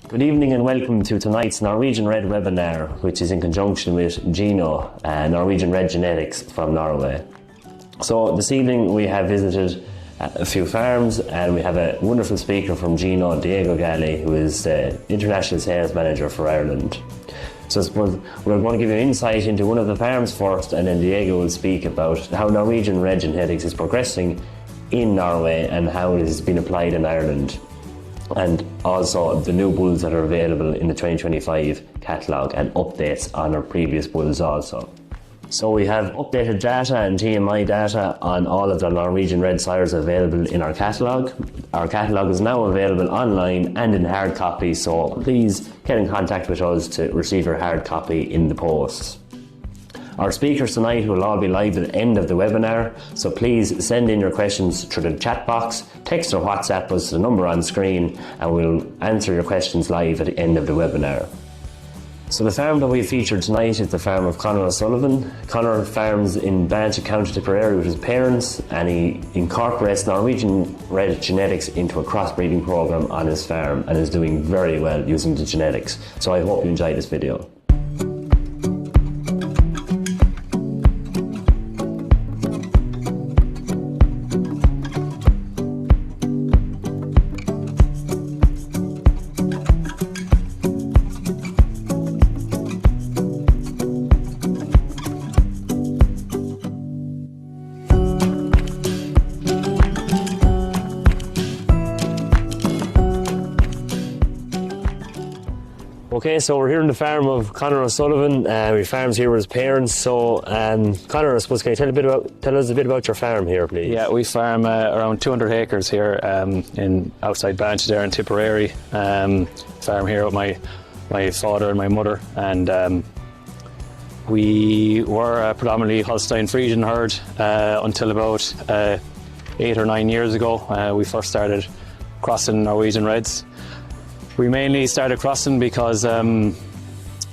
Good evening and welcome to tonight's Norwegian Red webinar, which is in conjunction with Geno, Norwegian Red Genetics from Norway. So this evening we have visited a few farms and we have a wonderful speaker from Geno, Galli, who is the International Sales Manager for Ireland. So I suppose we're going to give you insight into one of the farms first, and then Diego will speak about how Norwegian Red Genetics is progressing in Norway and how it has been applied in Ireland, and also the new bulls that are available in the 2025 catalogue and updates on our previous bulls also. So we have updated data and TMI data on all of the Norwegian Red sires available in our catalogue. Our catalogue is now available online and in hard copy, so please get in contact with us to receive your hard copy in the post. Our speakers tonight will all be live at the end of the webinar, so please send in your questions through the chat box, text or WhatsApp us the number on screen, and we'll answer your questions live at the end of the webinar. So the farm that we featured tonight is the farm of Conor O'Sullivan. Conor farms in Bansha, County Tipperary with his parents, and he incorporates Norwegian Red Genetics into a crossbreeding program on his farm and is doing very well using the genetics. So I hope you enjoy this video. Okay, so we're here on the farm of Conor O'Sullivan. He farms here with his parents. So, Conor, I suppose, can you tell us a bit about your farm here, please? Yeah, we farm around 200 acres here in outside Bansha there in Tipperary. Farm here with my father and my mother, and we were a predominantly Holstein Friesian herd until about 8 or 9 years ago. We first started crossing Norwegian Reds. We mainly started crossing because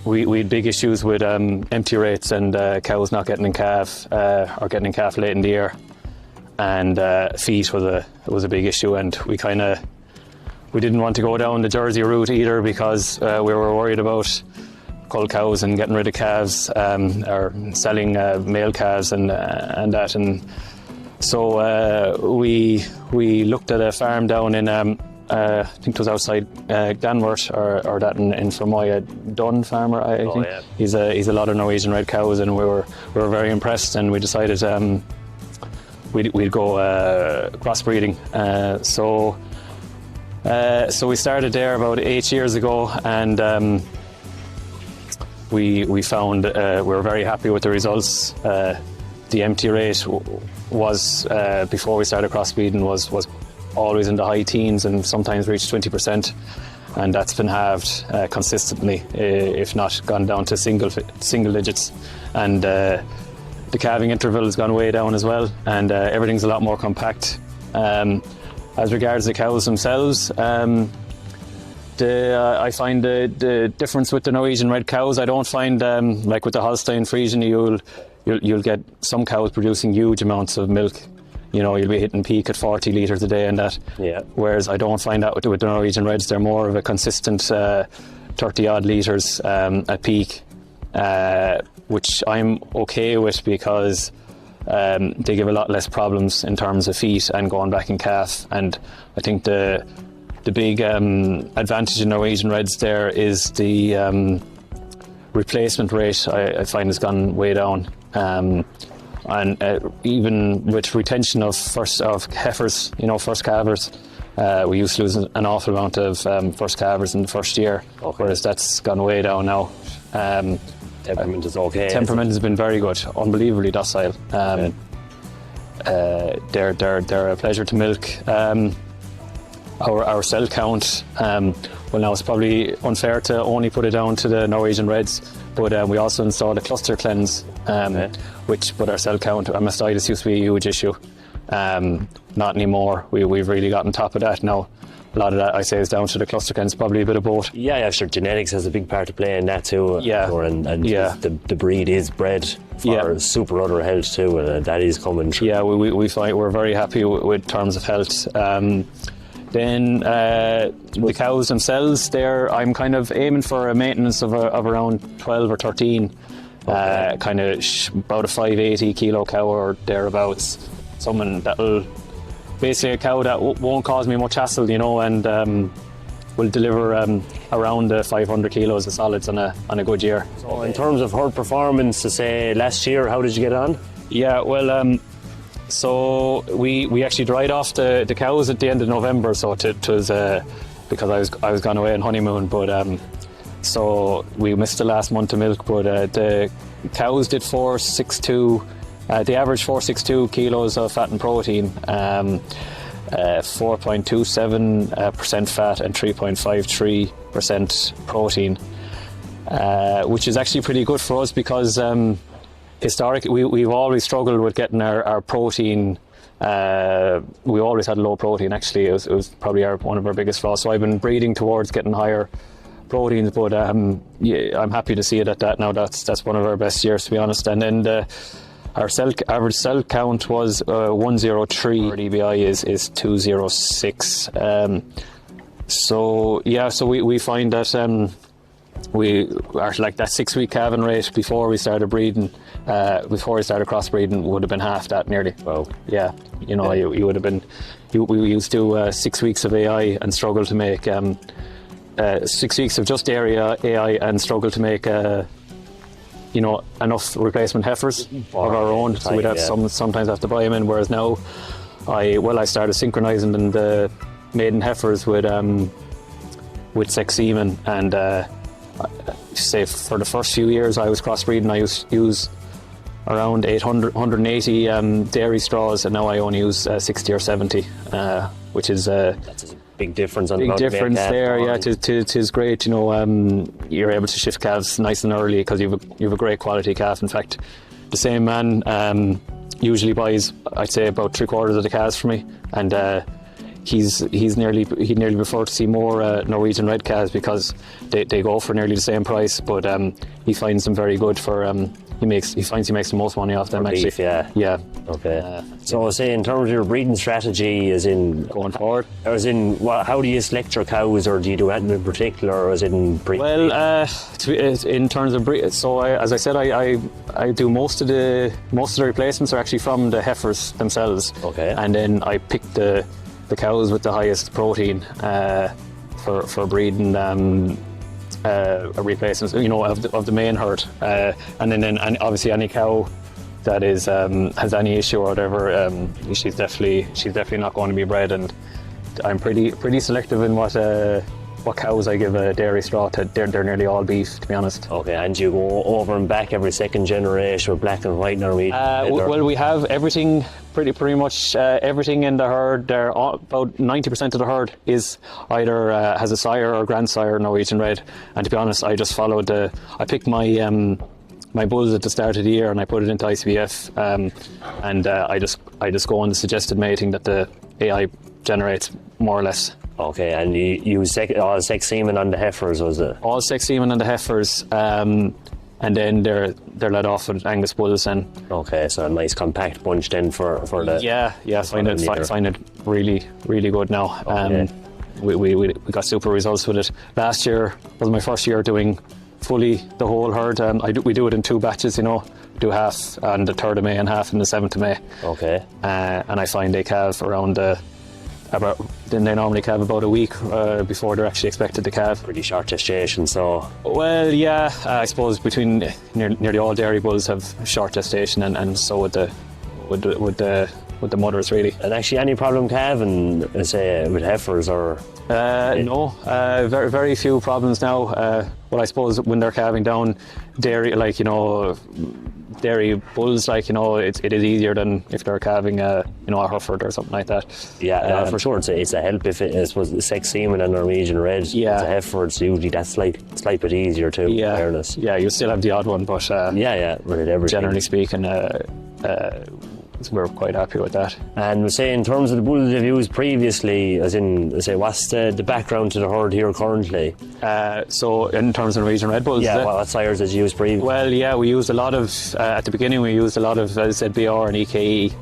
we had big issues with empty rates and cows not getting in calf or getting in calf late in the year, and feet was a big issue, and we didn't want to go down the Jersey route either because we were worried about cull cows and getting rid of calves or selling male calves and that, and so we looked at a farm down in I think it was outside Glanworth or that in Fermoy, Dunn farmer, I think. Yeah. He's a lot of Norwegian Red cows, and we were very impressed, and we decided we'd go crossbreeding. So we started there about 8 years ago, and we found we were very happy with the results. The empty rate was before we started crossbreeding was always in the high teens and sometimes reached 20%, and that's been halved consistently, if not gone down to single digits. And the calving interval has gone way down as well, and everything's a lot more compact. As regards the cows themselves, I find the difference with the Norwegian Red cows. I don't find like with the Holstein Friesian, you'll get some cows producing huge amounts of milk. You know, you'll be hitting peak at 40 litres a day and that. Yeah. Whereas I don't find that with the Norwegian Reds. They're more of a consistent 30 odd litres at peak, which I'm okay with because they give a lot less problems in terms of feet and going back in calf. And I think the big advantage in Norwegian Reds there is the replacement rate. I find has gone way down. And even with retention of heifers, first calvers, we used to lose an awful amount of first calvers in the first year, whereas that's gone way down now. Temperament is okay. Temperament has been very good, unbelievably docile. They're a pleasure to milk. Our cell count, well, now it's probably unfair to only put it down to the Norwegian Reds, but we also installed a cluster cleanse, but our cell count, mastitis used to be a huge issue. Not anymore. We've really got on top of that now. A lot of that, I say, is down to the cluster cleanse, probably a bit of both. Yeah, sure. Genetics has a big part to play in that too. Yeah. The breed is bred for super udder health too, and that is coming true. Yeah, we find we're very happy with terms of health. Then the cows themselves, I'm kind of aiming for a maintenance of around 12 or 13. Kind of about a 580 kilo cow or thereabouts. Someone that'll basically a cow that won't cause me much hassle, you know, and will deliver around 500 kilos of solids on a good year. So in terms of herd performance, to say last year, how did you get on? Yeah, well, so we actually dried off the cows at the end of November, so it was because I was gone away on honeymoon, but so we missed the last month of milk, but the cows did 462. The average 462 kilos of fat and protein, 4.27% fat and 3.53% protein, which is actually pretty good for us because historically we've always struggled with getting our protein. We always had low protein. Actually, it was probably one of our biggest flaws. So I've been breeding towards getting higher proteins, but yeah, I'm happy to see it at that now. That's one of our best years, to be honest. And then our average cell count was 103. Our DBI is 206. So yeah, so we find that we are like that 6-week calving rate before we started breeding, before we started crossbreeding, would have been half that nearly. Wow. Yeah, you know, you would have been. We used to do 6 weeks of AI and struggle to make 6 weeks of just dairy AI and struggle to make you know, enough replacement heifers of our own. So we'd have sometimes have to buy them in. Whereas now, I started synchronising the maiden heifers with sex semen, and say for the first few years I was crossbreeding, I use around 180 dairy straws, and now I only use 60 or 70, which is that's a big difference. Big difference there, yeah. It is great, you know. You're able to shift calves nice and early because you've a great quality calf. In fact, the same man usually buys, I'd say, about 3/4 of the calves for me, and he'd nearly prefer to see more Norwegian Red calves because they go for nearly the same price, but he finds them very good for. He finds he makes the most money off them, actually. Beef, yeah. Yeah. Okay. So, say in terms of your breeding strategy, as in going forward, or as in, how do you select your cows, or do you do anything in particular, or as in breed? Well, in terms of breed, so as I said, I do most of the replacements are actually from the heifers themselves. Okay. And then I pick the cows with the highest protein for breeding. Replacements, you know, of the main herd, and then obviously any cow that is has any issue or whatever, she's definitely not going to be bred. And I'm pretty selective in what cows I give a dairy straw to. They're nearly all beef, to be honest. Okay, and you go over and back every second generation with black and white Norwegian? Well, we have everything, pretty much everything in the herd. About 90% of the herd is either has a sire or grandsire Norwegian Red. And to be honest, I just followed I picked my bulls at the start of the year and I put it into ICBF, and I just go on the suggested mating that the AI generates, more or less. Okay, and you use all sex semen on the heifers, was it? All sex semen on the heifers, and then they're let off with Angus bulls. And okay, so a nice compact bunch then for the find it really good now. Okay. We got super results with it. Last year was my first year doing fully the whole herd. We do it in 2 batches, you know. Do half on the 3rd of May and half on the 7th of May. Okay. And I find they calve around then they normally calve about a week before they're actually expected to calve. Pretty short gestation, so. Well, yeah, I suppose between nearly all dairy bulls have short gestation, and so with the mothers, really. And actually, any problem calving, say, with heifers, or? No, very, very few problems now. Well, I suppose when they're calving down dairy, like, you know, dairy bulls, like, you know, it is easier than if they're calving a Hereford or something like that. Yeah, for sure, it's a help if I suppose the sex semen and Norwegian Red. Yeah. It's a Hereford, so usually that's slight bit easier too. Yeah. In fairness. Yeah, you still have the odd one, but with everything. Generally speaking, we're quite happy with that. And say in terms of the bulls you've used previously, as in, say, what's the background to the herd here currently? So in terms of Norwegian Red bulls, what sires did you use previously? Well, yeah, we used a lot of at the beginning. We used a lot of, as I said, BR and EKE,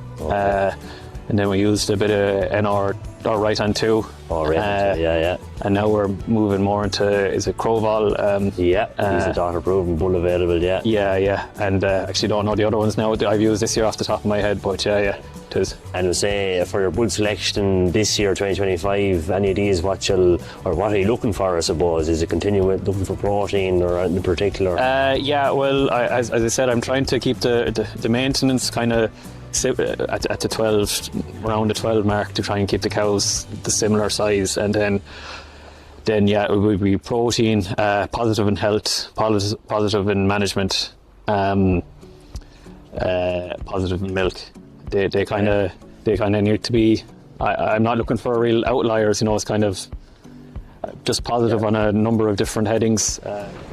and then we used a bit of NR or right on 2. Oh, right. Yeah. And now we're moving more into, is it Crowval? Yeah, he's a daughter-proven bull available, yeah. Yeah. And actually don't know the other ones now that I've used this year off the top of my head, but yeah, it is. And we'll say for your bull selection this year, 2025, any of these, what are you looking for, I suppose? Is it continuing looking for protein or anything in particular? Yeah, well, as I said, I'm trying to keep the maintenance kind of at the 12, around the 12 mark, to try and keep the cows the similar size, and then yeah, it would be protein, positive in health, positive in management, positive in milk. They kind of need to be. I'm not looking for real outliers, it's kind of just positive on a number of different headings.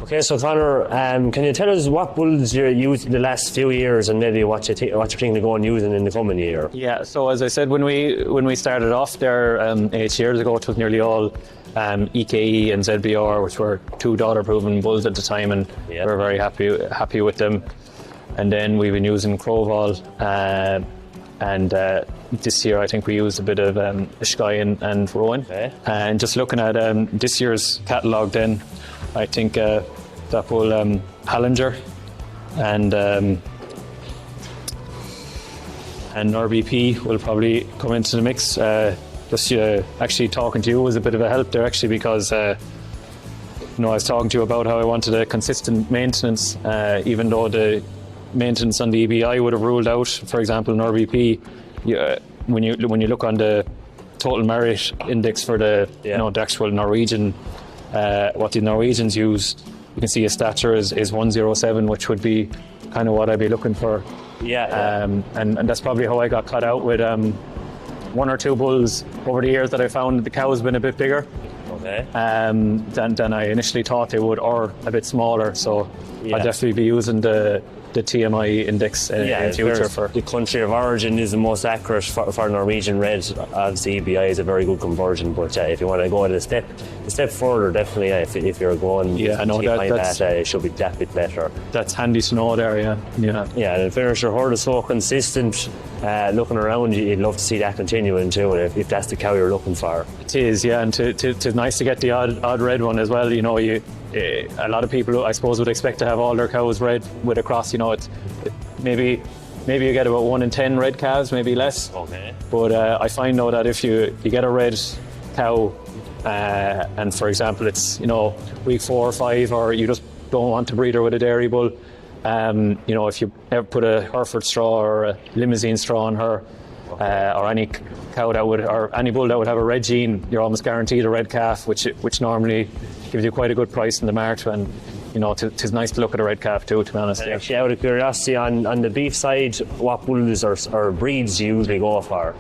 Okay, so Conor, can you tell us what bulls you used in the last few years, and maybe what you're thinking of going using in the coming year? Yeah, so as I said, when we started off there 8 years ago, it was nearly all EKE and ZBR, which were 2 daughter-proven bulls at the time, and we were very happy with them. And then we've been using Crowval, and this year I think we used a bit of Skye and Rowan. Okay. And just looking at this year's catalogue, then I think that will Hallinger and RBP will probably come into the mix. Just actually talking to you was a bit of a help there, actually, because I was talking to you about how I wanted a consistent maintenance, even though the maintenance on the EBI would have ruled out, for example, an RBP. When you look on the total merit index for the the actual Norwegian, what the Norwegians use, you can see a stature is 107, which would be kind of what I'd be looking for. And that's probably how I got cut out with 1 or 2 bulls over the years that I found the cow's been a bit bigger. Okay. Than I initially thought they would, or a bit smaller. So I'll definitely be using the TMI index in the future. For the country of origin is the most accurate for Norwegian Red. Obviously EBI is a very good conversion, but if you want to go a step further, definitely if you're going that it should be that bit better. That's handy to know there. Yeah, and in fairness, your herd is so consistent. Looking around, you'd love to see that continuing too, if that's the cow you're looking for. It is, yeah, and it's nice to get the odd red one as well. A lot of people, I suppose, would expect to have all their cows red with a cross. Maybe you get about 1 in 10 red calves, maybe less. Okay. But I find though that if you get a red cow, and for example it's week 4 or 5, or you just don't want to breed her with a dairy bull, if you ever put a Hereford straw or a Limousine straw on her, or any cow or any bull that would have a red gene, you're almost guaranteed a red calf, which normally gives you quite a good price in the mart. And it's nice to look at a red calf too, to be honest. Actually, out of curiosity, on the beef side, what bulls or breeds do you usually go for?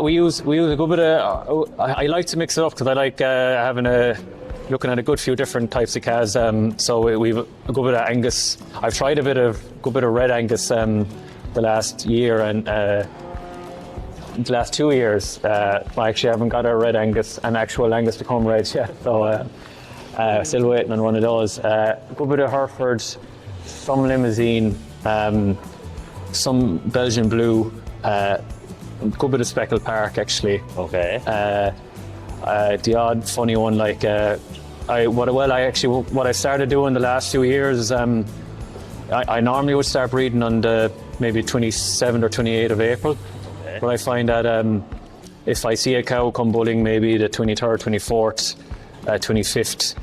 We use a good bit of. I like to mix it up because I like looking at a good few different types of calves. So we've a good bit of Angus. I've tried a good bit of red Angus the last year, and the last 2 years. I actually haven't got a red Angus, an actual Angus to come red yet. So still waiting on one of those. A good bit of Hereford, some Limousine, some Belgian Blue, a good bit of Speckled Park actually. Okay. The odd funny one like what I started doing the last few years is I normally would start breeding on the maybe 27th or 28th of April. Okay. But I find that if I see a cow come bulling maybe the 23rd, 24th, 25th,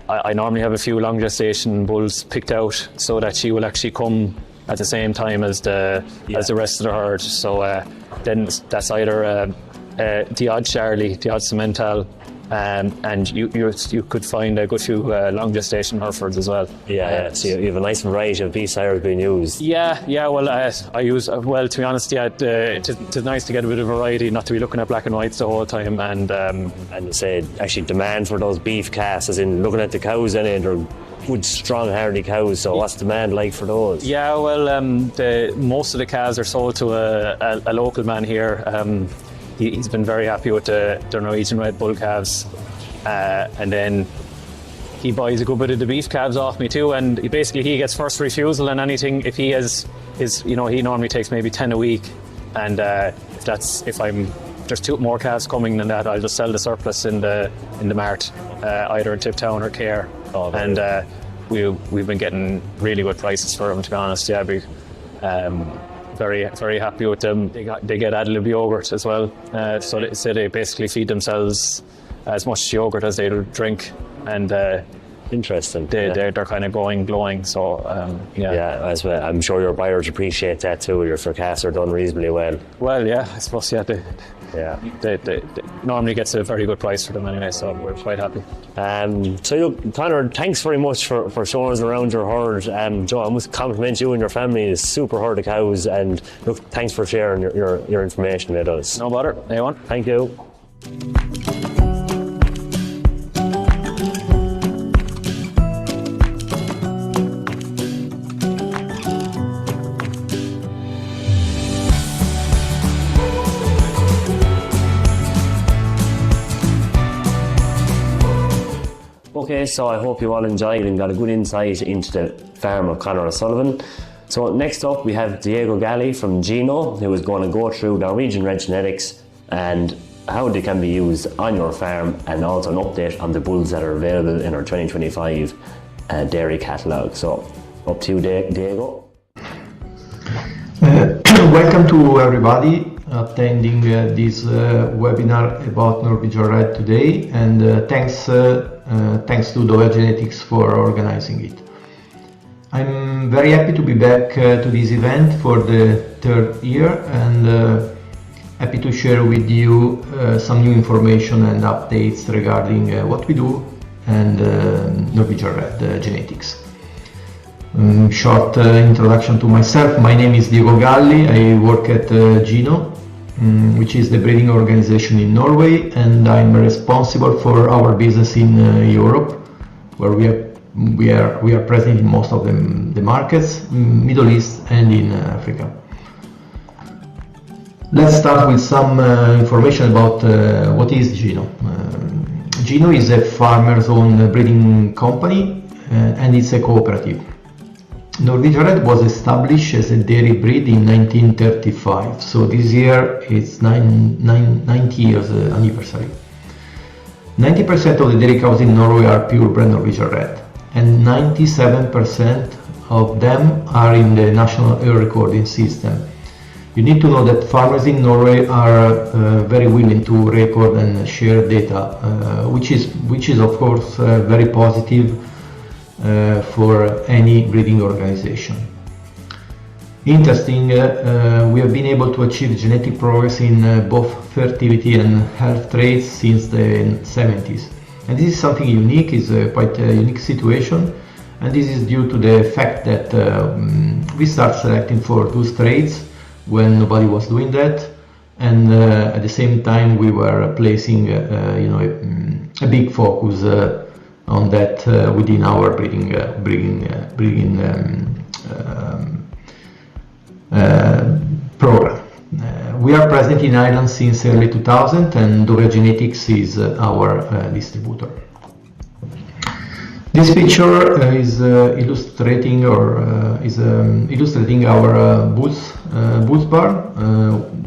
I normally have a few long gestation bulls picked out so that she will actually come at the same time as the rest of the herd. So then that's either the odd Charlie, the odd Cemental, and you could find a good few long gestation Herefords as well. So you have a nice variety of beef sires being used. Well, I use, to be honest, it's nice to get a bit of variety, not to be looking at black and whites the whole time. And say, actually, demand for those beef calves, as in looking at the cows in it, they're good, strong, hardy cows. So what's demand like for those? Most of the calves are sold to a local man here. He's been very happy with the Norwegian Red bull calves, and then he buys a good bit of the beef calves off me too. And he gets first refusal on anything. If he has he normally takes maybe 10 a week, and if I'm there's 2 more calves coming than that, I'll just sell the surplus in the Mart, either in Tiptown or Care. And we've been getting really good prices for them, to be honest. Yeah, very, very happy with them. They get ad lib yogurt as well, so they basically feed themselves as much yogurt as they drink, and interesting. They're kind of glowing. So yeah, as well. I'm sure your buyers appreciate that too. Your forecasts are done reasonably well. Well, yeah, I suppose they normally gets a very good price for them anyway, so we're quite happy. So look, Conor, thanks very much for showing us around your herd. Joe, I must compliment you and your family. It's super herd of cows, and look, thanks for sharing your information with us. No bother. Anyone? Thank you. Okay, so I hope you all enjoyed and got a good insight into the farm of Conor O'Sullivan. So next up we have Galli from Geno, who is going to go through Norwegian Red genetics and how they can be used on your farm, and also an update on the bulls that are available in our 2025 dairy catalogue. So up to you, Diego. Welcome to everybody attending this webinar about Norwegian Red today, and thanks to Dovea Genetics for organizing it. I'm very happy to be back to this event for the 3rd year, and happy to share with you some new information and updates regarding what we do and Norwegian Red genetics. Short introduction to myself. My name is Diego Galli. I work at Geno, which is the breeding organization in Norway, and I'm responsible for our business in Europe, where we are present in most of the markets, Middle East and in Africa. Let's start with some information about what is Geno. Geno is a farmer's own breeding company, and it's a cooperative. Norwegian Red was established as a dairy breed in 1935, so this year it's 90 years anniversary. 90% of the dairy cows in Norway are purebred Norwegian Red, and 97% of them are in the national herd recording system. You need to know that farmers in Norway are very willing to record and share data, which is of course very positive for any breeding organization. Interesting, we have been able to achieve genetic progress in both fertility and health traits since the 70s. And this is something unique, is quite a unique situation, and this is due to the fact that we start selecting for those traits when nobody was doing that, and at the same time we were placing a big focus on that within our breeding program. We are present in Ireland since early 2000, and Dovea Genetics is our distributor. This picture is illustrating our bulls barn.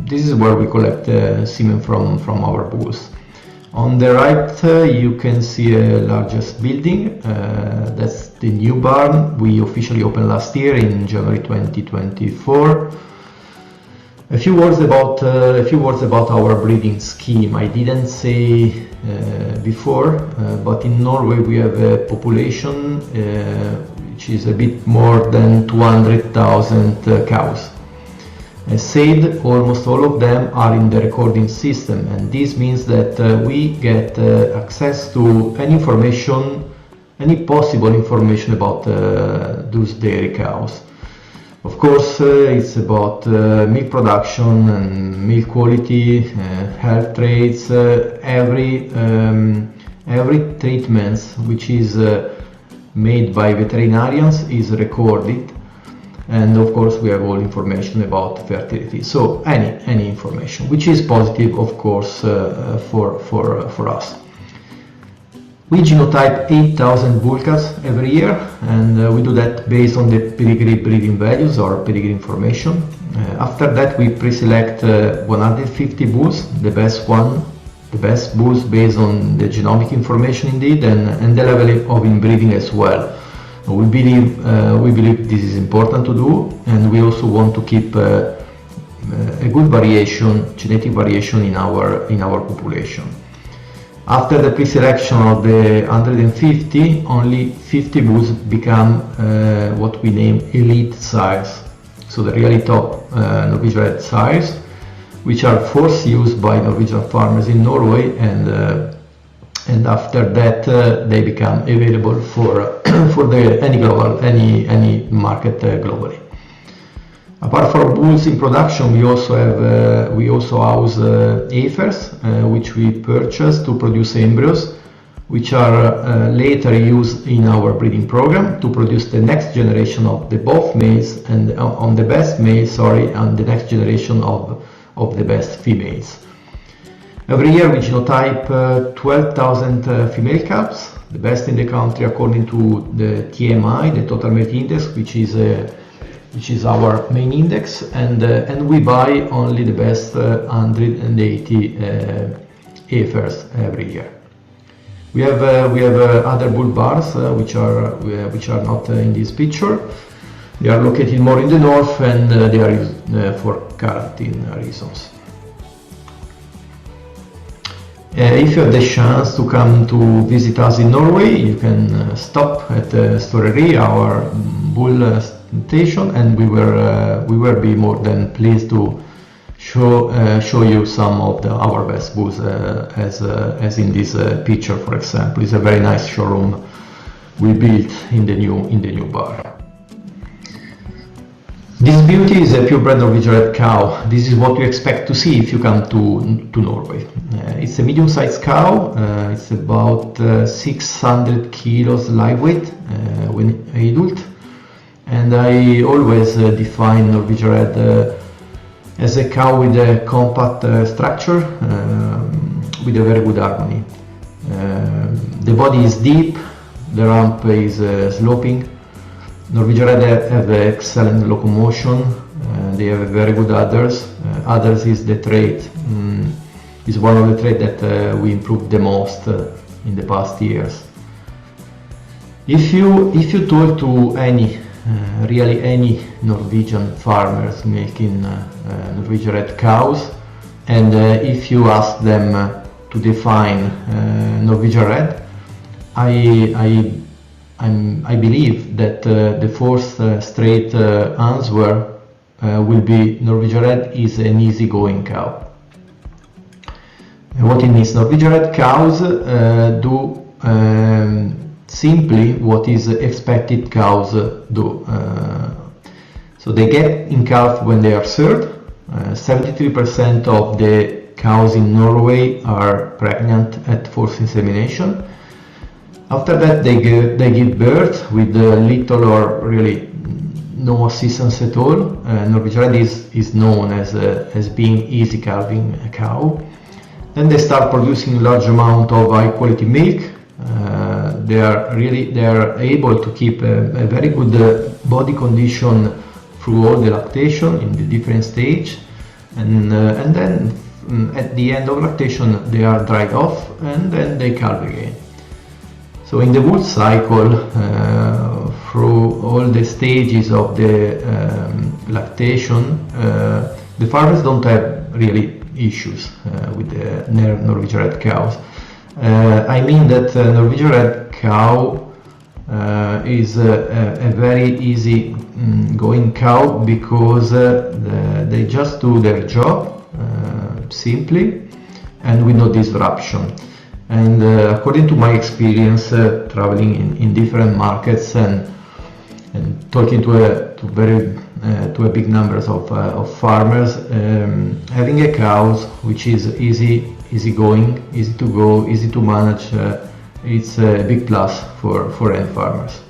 This is where we collect semen from our bulls. On the right you can see a largest building, that's the new barn we officially opened last year in January 2024. A few words about our breeding scheme. I didn't say before, but in Norway we have a population which is a bit more than 200,000 cows. As said, almost all of them are in the recording system, and this means that we get access to any information, any possible information about those dairy cows. Of course, it's about milk production and milk quality, health traits, every treatment which is made by veterinarians is recorded. And of course we have all information about fertility, so any information which is positive, of course, for us. We genotype 8,000 bull calves every year, and we do that based on the pedigree breeding values or pedigree information. After that, we pre-select 150 bulls, the best bulls based on the genomic information indeed, and the level of inbreeding as well. We believe this is important to do, and we also want to keep a good variation, genetic variation in our population. After the pre-selection of the 150, only 50 bulls become what we name elite sires, so the really top Norwegian Red sires, which are forced use by Norwegian farmers in Norway, and after that they become available for any market globally. Apart from bulls in production, we also house heifers, which we purchase to produce embryos, which are later used in our breeding program to produce the next generation of the both males and on the best males, and the next generation of the best females. Every year we genotype 12,000 female calves, the best in the country according to the TMI, the Total Merit Index, which is our main index, and we buy only the best 180 heifers every year. We have other bull barns which are not in this picture. They are located more in the north, and they are used for quarantine reasons. If you have the chance to come to visit us in Norway, you can stop at Tipperary, our bull station, and we will be more than pleased to show you some of our best bulls, as in this picture, for example. It's a very nice showroom we built in the new bar. This beauty is a purebred Norwegian Red cow. This is what you expect to see if you come to Norway. It's a medium-sized cow. It's about 600 kilos live weight when adult. And I always define Norwegian Red as a cow with a compact structure, with a very good harmony. The body is deep, the rump is sloping. Norwegian Red have excellent locomotion, they have very good udders. Udders is the trait, is one of the traits that we improved the most in the past years. If you talk to really any Norwegian farmers milking Norwegian Red cows, and if you ask them to define Norwegian Red, I believe that the first straight answer will be Norwegian Red is an easygoing cow. What it means, Norwegian Red cows do simply what is expected cows do. So they get in calf when they are served. 73% of the cows in Norway are pregnant at forced insemination. After that they give birth with little or really no assistance at all. Norwegian Red is known as being easy calving cow. Then they start producing large amount of high quality milk. They are able to keep a very good body condition through all the lactation in the different stage, and then at the end of lactation they are dried off, and then they calve again. So in the wool cycle, through all the stages of the lactation, the farmers don't have really issues with the Norwegian Red cows. I mean that Norwegian Red cow is a very easy going cow because they just do their job simply and with no disruption. And according to my experience traveling in different markets and talking to a big numbers of farmers, having a cow which is easy going, easy to go, easy to manage, it's a big plus for end farmers.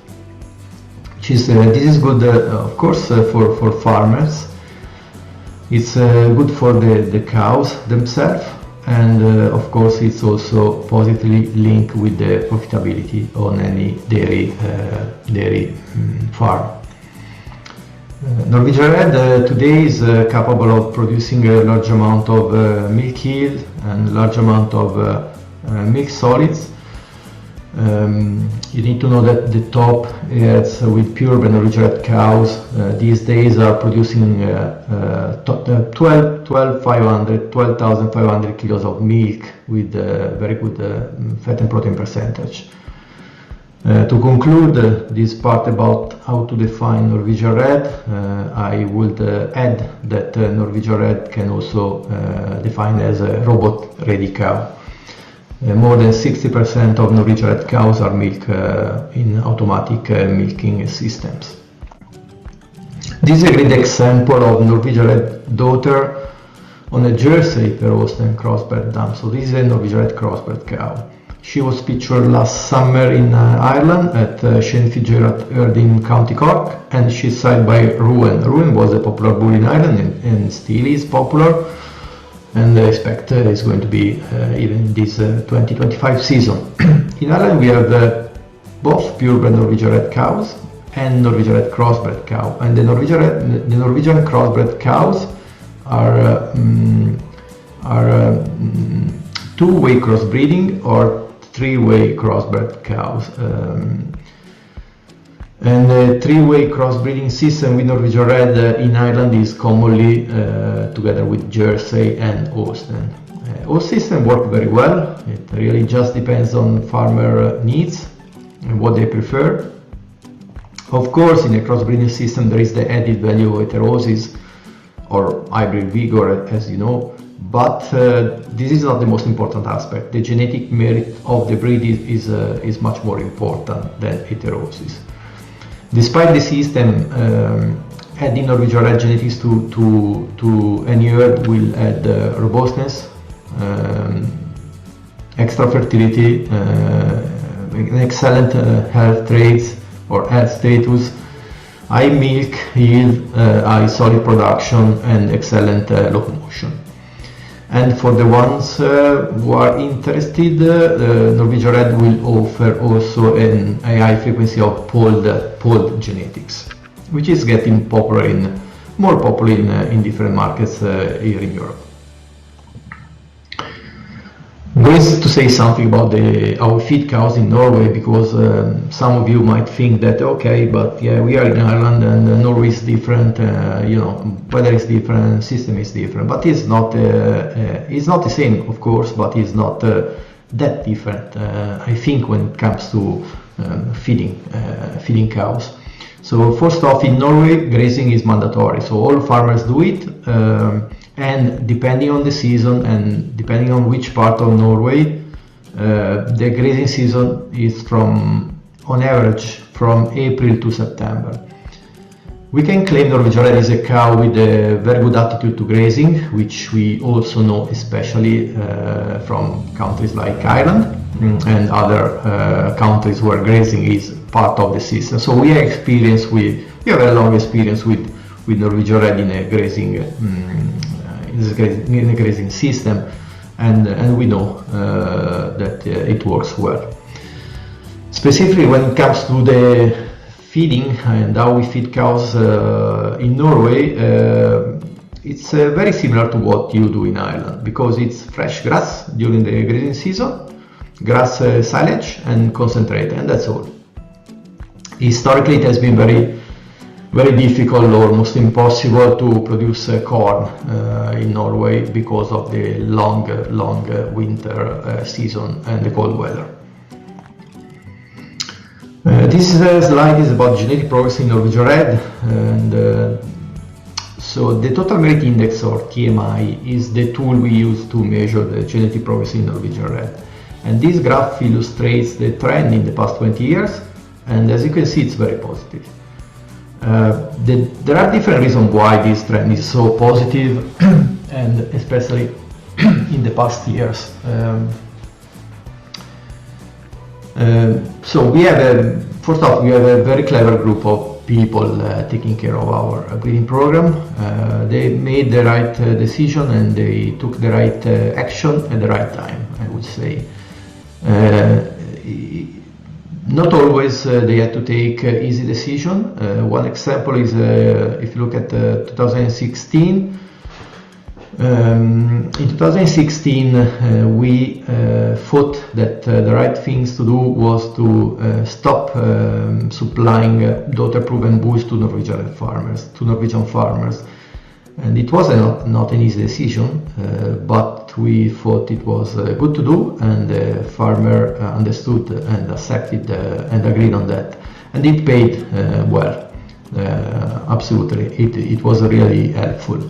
This is good, of course, for farmers. It's good for the cows themselves, and of course it's also positively linked with the profitability on any dairy farm. Norwegian Red today is capable of producing a large amount of milk yield and large amount of milk solids. You need to know that the top herds with pure Norwegian Red cows these days are producing 12,500 kilos of milk with very good fat and protein percentage. To conclude this part about how to define Norwegian Red, I would add that Norwegian Red can also define as a robot-ready cow. More than 60% of Norwegian Red cows are milked in automatic milking systems. This is a great example of Norwegian Red daughter on a Jersey per Holstein crossbred dam. So this is a Norwegian Red crossbred cow. She was featured last summer in Ireland at Shenfigerat Herd in County Cork, and she's sired by Rowan. Rowan was a popular bull in Ireland and still is popular, and I expect it's going to be even this 2025 season. In Ireland we have both purebred Norwegian Red cows and Norwegian Red crossbred cow, and the Norwegian crossbred cows are two-way crossbreeding or three-way crossbred cows. And the three-way crossbreeding system with Norwegian Red in Ireland is commonly together with Jersey and Holstein. All systems work very well. It really just depends on farmer needs and what they prefer. Of course, in a crossbreeding system there is the added value of heterosis or hybrid vigor, as you know, but this is not the most important aspect. The genetic merit of the breed is much more important than heterosis. Despite the system, adding Norwegian Red genetics to any herd will add robustness, extra fertility, an excellent health traits or health status, high milk yield, high solid production, and excellent locomotion. And for the ones who are interested, Norwegian Red will offer also a high frequency of polled genetics, which is getting more popular in different markets here in Europe. I'm going to say something about our feed cows in Norway, because some of you might think that okay, but yeah, we are in Ireland and Norway is different, weather is different, system is different, but it's not the same, of course, but it's not that different, I think, when it comes to feeding cows. So first off, in Norway, grazing is mandatory, so all farmers do it. And depending on the season and depending on which part of Norway, the grazing season is on average from April to September. We can claim Norwegian Red is a cow with a very good attitude to grazing, which we also know especially from countries like Ireland and other countries where grazing is part of the system. So we have a long experience with Norwegian Red in a grazing in a grazing system, and we know that it works well. Specifically when it comes to the feeding and how we feed cows in Norway, it's very similar to what you do in Ireland, because it's fresh grass during the grazing season, grass silage and concentrate, and that's all. Historically it has been very difficult or almost impossible to produce corn in Norway because of the long winter season and the cold weather. This slide is about genetic progress in Norwegian Red, and so the total merit index, or TMI, is the tool we use to measure the genetic progress in Norwegian Red. And this graph illustrates the trend in the past 20 years, and as you can see, it's very positive. There are different reasons why this trend is so positive, and especially in the past years. So we have first off, we have a very clever group of people taking care of our breeding program. They made the right decision and they took the right action at the right time, I would say. Not always they had to take easy decision. One example is if you look at 2016. In 2016 we thought that the right things to do was to stop supplying daughter-proven bulls to Norwegian farmers. And it was not an easy decision, but we thought it was good to do, and the farmer understood and accepted and agreed on that. And it paid well, absolutely. It was really helpful.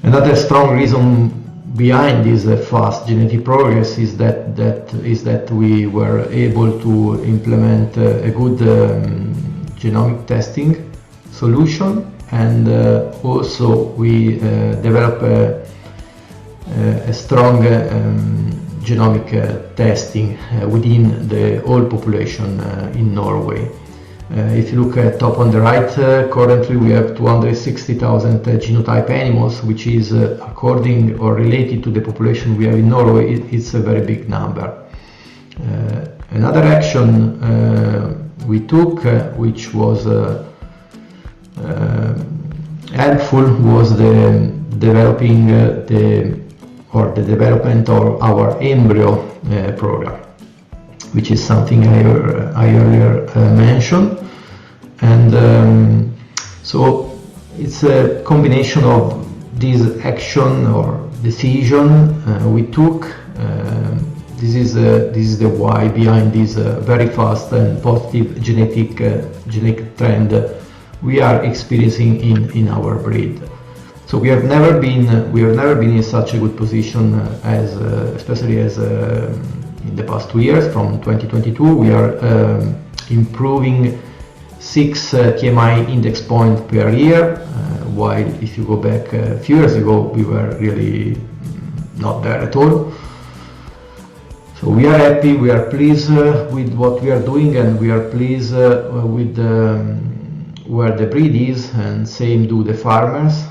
Another strong reason behind this fast genetic progress is that we were able to implement a good genomic testing solution, and also we developed a strong genomic testing within the whole population in Norway. If you look at top on the right, currently we have 260,000 genotype animals, which is according or related to the population we have in Norway, it's a very big number. Another action we took, which was helpful, was the development of our embryo program, which is something I earlier mentioned. And so it's a combination of this action or decision we took. This is the why behind this very fast and positive genetic trend we are experiencing in our breed. So we have never been in such a good position as especially as in the past 2 years. From 2022 we are improving 6 TMI index point per year, while if you go back a few years ago we were really not there at all. So we are happy, we are pleased with what we are doing, and we are pleased with where the breed is, and same do the farmers.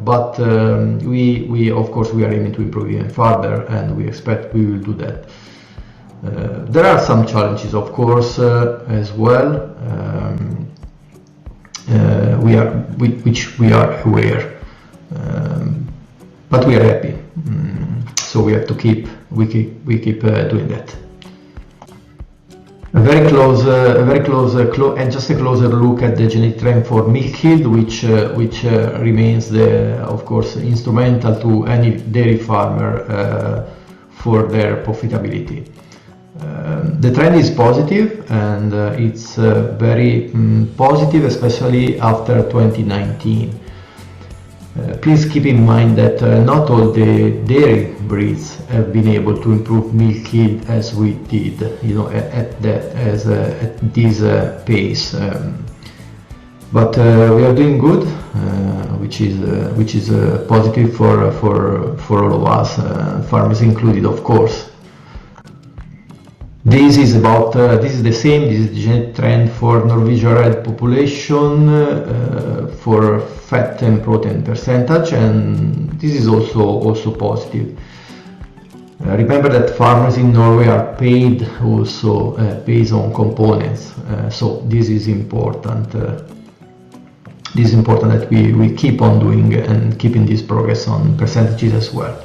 But we of course we are aiming to improve even further, and we expect we will do that. There are some challenges, of course, as well, which we are aware, but we are happy. So we have to keep doing that. And just a closer look at the genetic trend for milk yield, which remains of course instrumental to any dairy farmer for their profitability. The trend is positive, and it's very positive, especially after 2019. Please keep in mind that not all the dairy breeds have been able to improve milk yield as we did, at this pace. But we are doing good, which is positive for all of us, farmers included, of course. This is the same. This is the genetic trend for Norwegian Red population for fat and protein percentage, and this is also positive. Remember that farmers in Norway are paid also based on components, so this is important. This is important that we keep on doing and keeping this progress on percentages as well.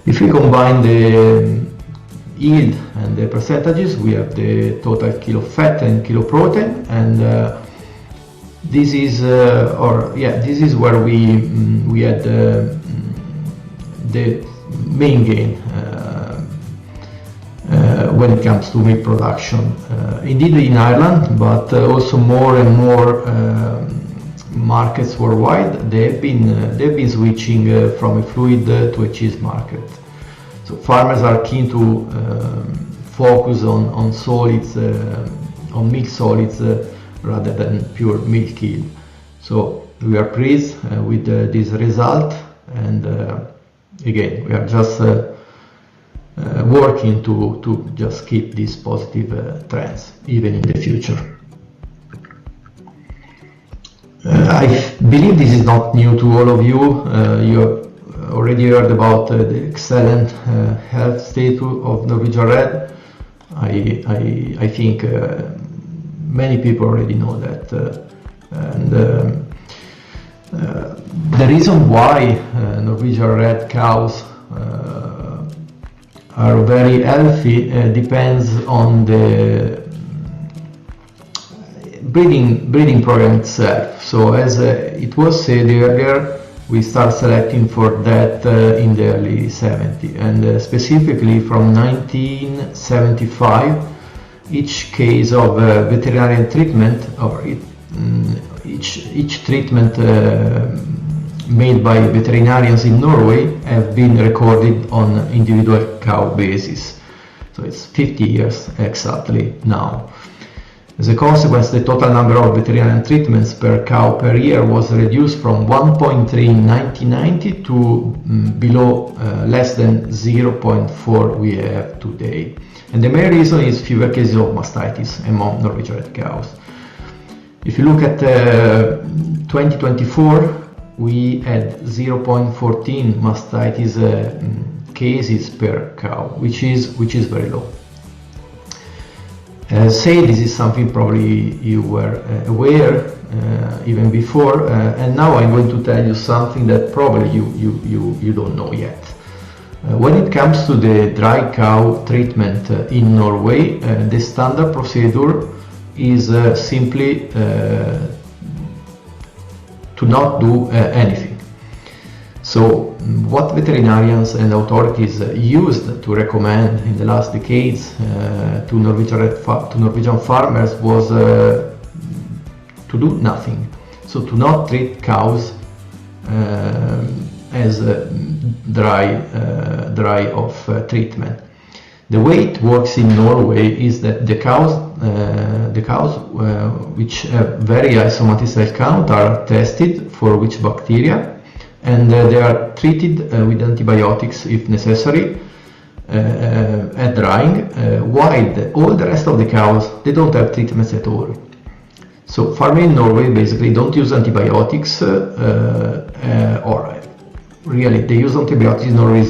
If we combine the yield and the percentages, we have the total kilo fat and kilo protein, and this is where we had the main gain when it comes to milk production. Indeed in Ireland, but also more and more markets worldwide, they've been switching from a fluid to a cheese market. So farmers are keen to focus on solids, on milk solids, rather than pure milk yield. So we are pleased with this result, and again we are just working to just keep these positive trends even in the future. I believe this is not new to all of you. You have already heard about the excellent health status of Norwegian Red. I think many people already know that. The reason why Norwegian Red cows are very healthy depends on the breeding program itself. So as it was said earlier, we start selecting for that in the early 70s, and specifically from 1975, each case of veterinarian treatment, or each treatment made by veterinarians in Norway have been recorded on individual cow basis. So it's 50 years exactly now. As a consequence, the total number of veterinarian treatments per cow per year was reduced from 1.3 in 1990 to below less than 0.4 we have today. And the main reason is fewer cases of mastitis among Norwegian Red cows. If you look at 2024, we had 0.14 mastitis cases per cow, which is very low. Say this is something probably you were aware even before, and now I'm going to tell you something that probably you don't know yet. When it comes to the dry cow treatment in Norway, the standard procedure is simply to not do anything. So what veterinarians and authorities used to recommend in the last decades to Norwegian farmers was to do nothing. So to not treat cows as dry of treatment. The way it works in Norway is that the cows which have very high somatic cell count are tested for which bacteria, and they are treated with antibiotics if necessary at drying, while all the rest of the cows, they don't have treatments at all. So farming in Norway basically don't use antibiotics, or really the use of antibiotics in Norway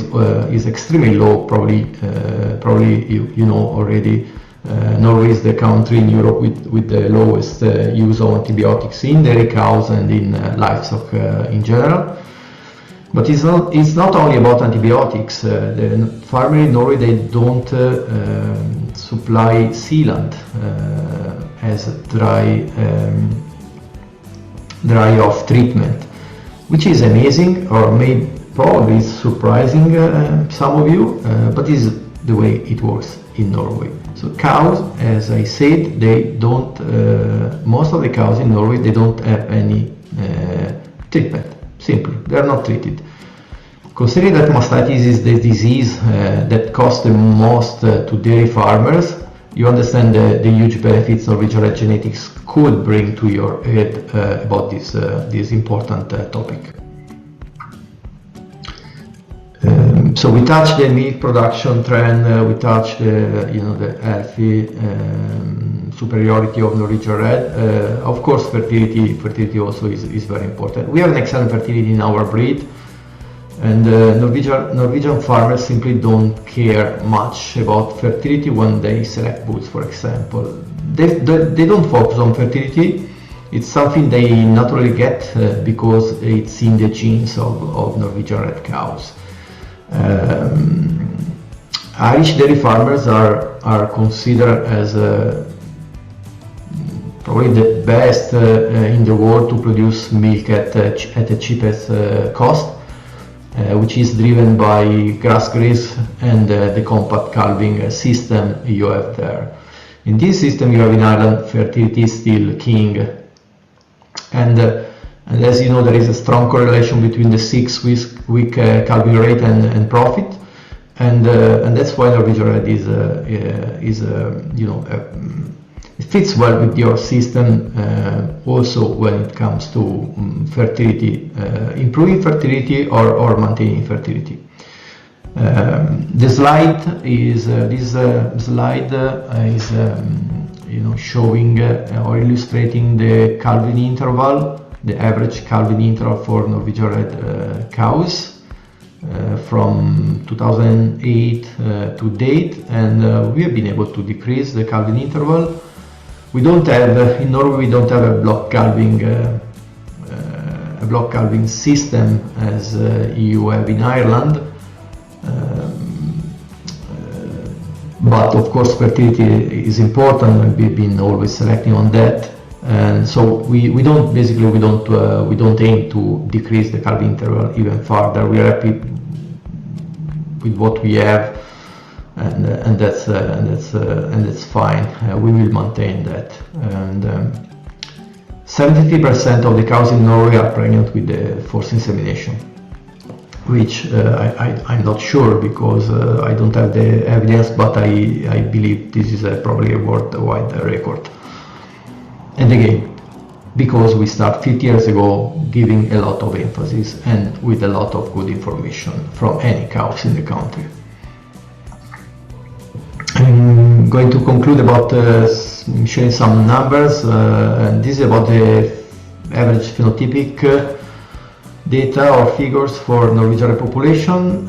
is extremely low. Probably you know already. Norway is the country in Europe with the lowest use of antibiotics in dairy cows and in livestock in general. But it's not only about antibiotics. The farmer in Norway, they don't supply sealant as dry off treatment, which is amazing, or maybe probably surprising some of you, but is the way it works in Norway. So cows, as I said, they don't. Most of the cows in Norway, they don't have any treatment. Simply, they are not treated. Considering that mastitis is the disease that costs the most to dairy farmers, you understand the huge benefits Norwegian Red genetics could bring to your head about this important topic. So we touched the meat production trend, we touched the healthy superiority of Norwegian Red. Of course, fertility also is very important. We have an excellent fertility in our breed, and Norwegian farmers simply don't care much about fertility when they select bulls, for example. They don't focus on fertility. It's something they naturally get because it's in the genes of Norwegian Red cows. Irish dairy farmers are considered as probably the best in the world to produce milk at the cheapest cost, which is driven by grass graze and the compact calving system you have there. In this system you have in Ireland, fertility is still king, and as you know, there is a strong correlation between the 6-week calving rate and profit, and that's why Norwegian Red it fits well with your system. Also, when it comes to fertility, improving fertility or maintaining fertility. The slide is showing or illustrating the calving interval, the average calving interval for Norwegian Red cows from 2008 to date, and we have been able to decrease the calving interval. We don't have in Norway. We don't have a block calving system as you have in Ireland. But of course, fertility is important, and we've been always selecting on that. And so we don't aim to decrease the calving interval even further. We are happy with what we have, and that's fine. We will maintain that. And 73% of the cows in Norway are pregnant with the forced insemination, which I'm not sure because I don't have the evidence, but I believe this is probably a worldwide record. And again, because we start 50 years ago giving a lot of emphasis and with a lot of good information from any cows in the country. I'm going to conclude about sharing some numbers, and this is about the average phenotypic data or figures for Norwegian Red population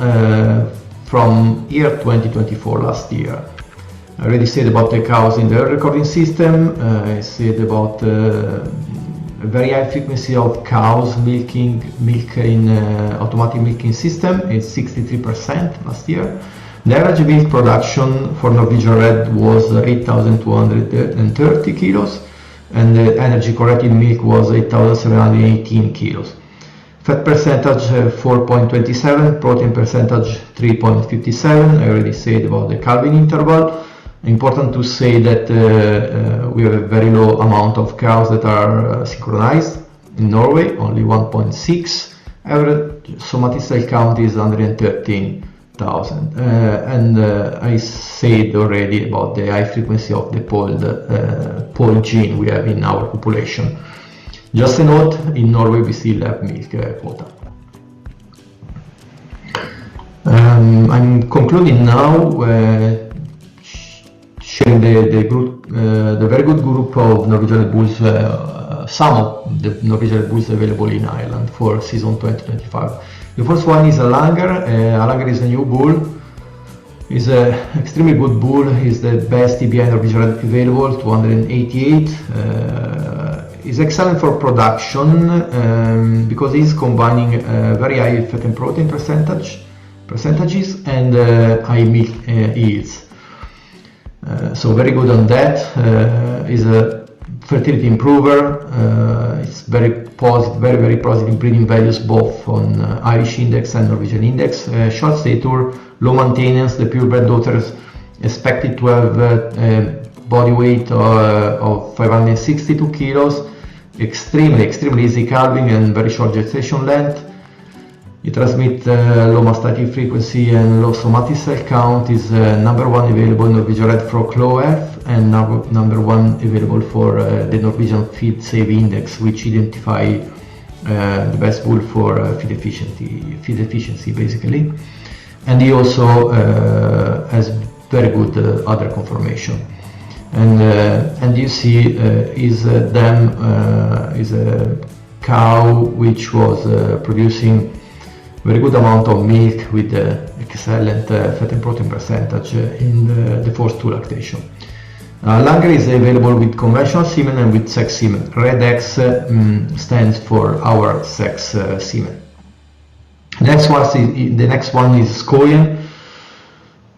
from year 2024, last year. I already said about the cows in the recording system. I said about a very high frequency of cows milking milk in automatic milking system. It's 63% last year. The average milk production for Norwegian Red was 8,230 kilos, and the energy corrected milk was 8,718 kilos. Fat percentage 4.27, protein percentage 3.57. I already said about the calving interval. Important to say that we have a very low amount of cows that are synchronized in Norway, only 1.6. Average somatic cell count is 113,000. And I said already about the high frequency of the pole gene we have in our population. Just a note, in Norway we still have milk quota. I'm concluding now. Sharing the very good group of Norwegian Red bulls, some of the Norwegian Red bulls available in Ireland for season 2025. The first one is a Langer. Langer is a new bull. Is an extremely good bull. He's the best EBI Norwegian Red available, 288. Is excellent for production because he's combining very high fat and protein percentages and high milk yields. So very good on that. Is a fertility improver. It's very positive breeding values both on Irish index and Norwegian index. Short stature, low maintenance. The purebred daughters expected to have a body weight of 562 kilos. Extremely easy calving and very short gestation length. It transmits low mastitis frequency and low somatic cell count. Is number one available in Norwegian Red for claw health and number one available for the Norwegian Feed Save Index, which identify the best bull for feed efficiency basically. And he also has very good udder conformation. And you see is a cow which was producing very good amount of milk with excellent fat and protein percentage in the first two lactation. Langer is available with conventional semen and with sex semen. Red X stands for our sex semen. The next one is Skoyen.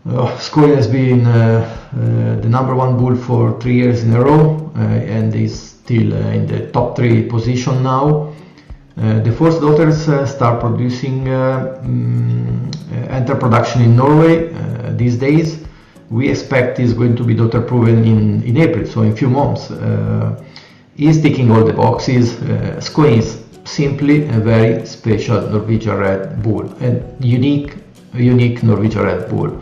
Skoyen has been the number one bull for 3 years in a row and is still in the top 3 position now. The first daughters start producing, enter production in Norway these days. We expect is going to be daughter proven in April, so in few months. He's ticking all the boxes. Skoyen is simply a very special Norwegian Red bull, a unique Norwegian Red bull.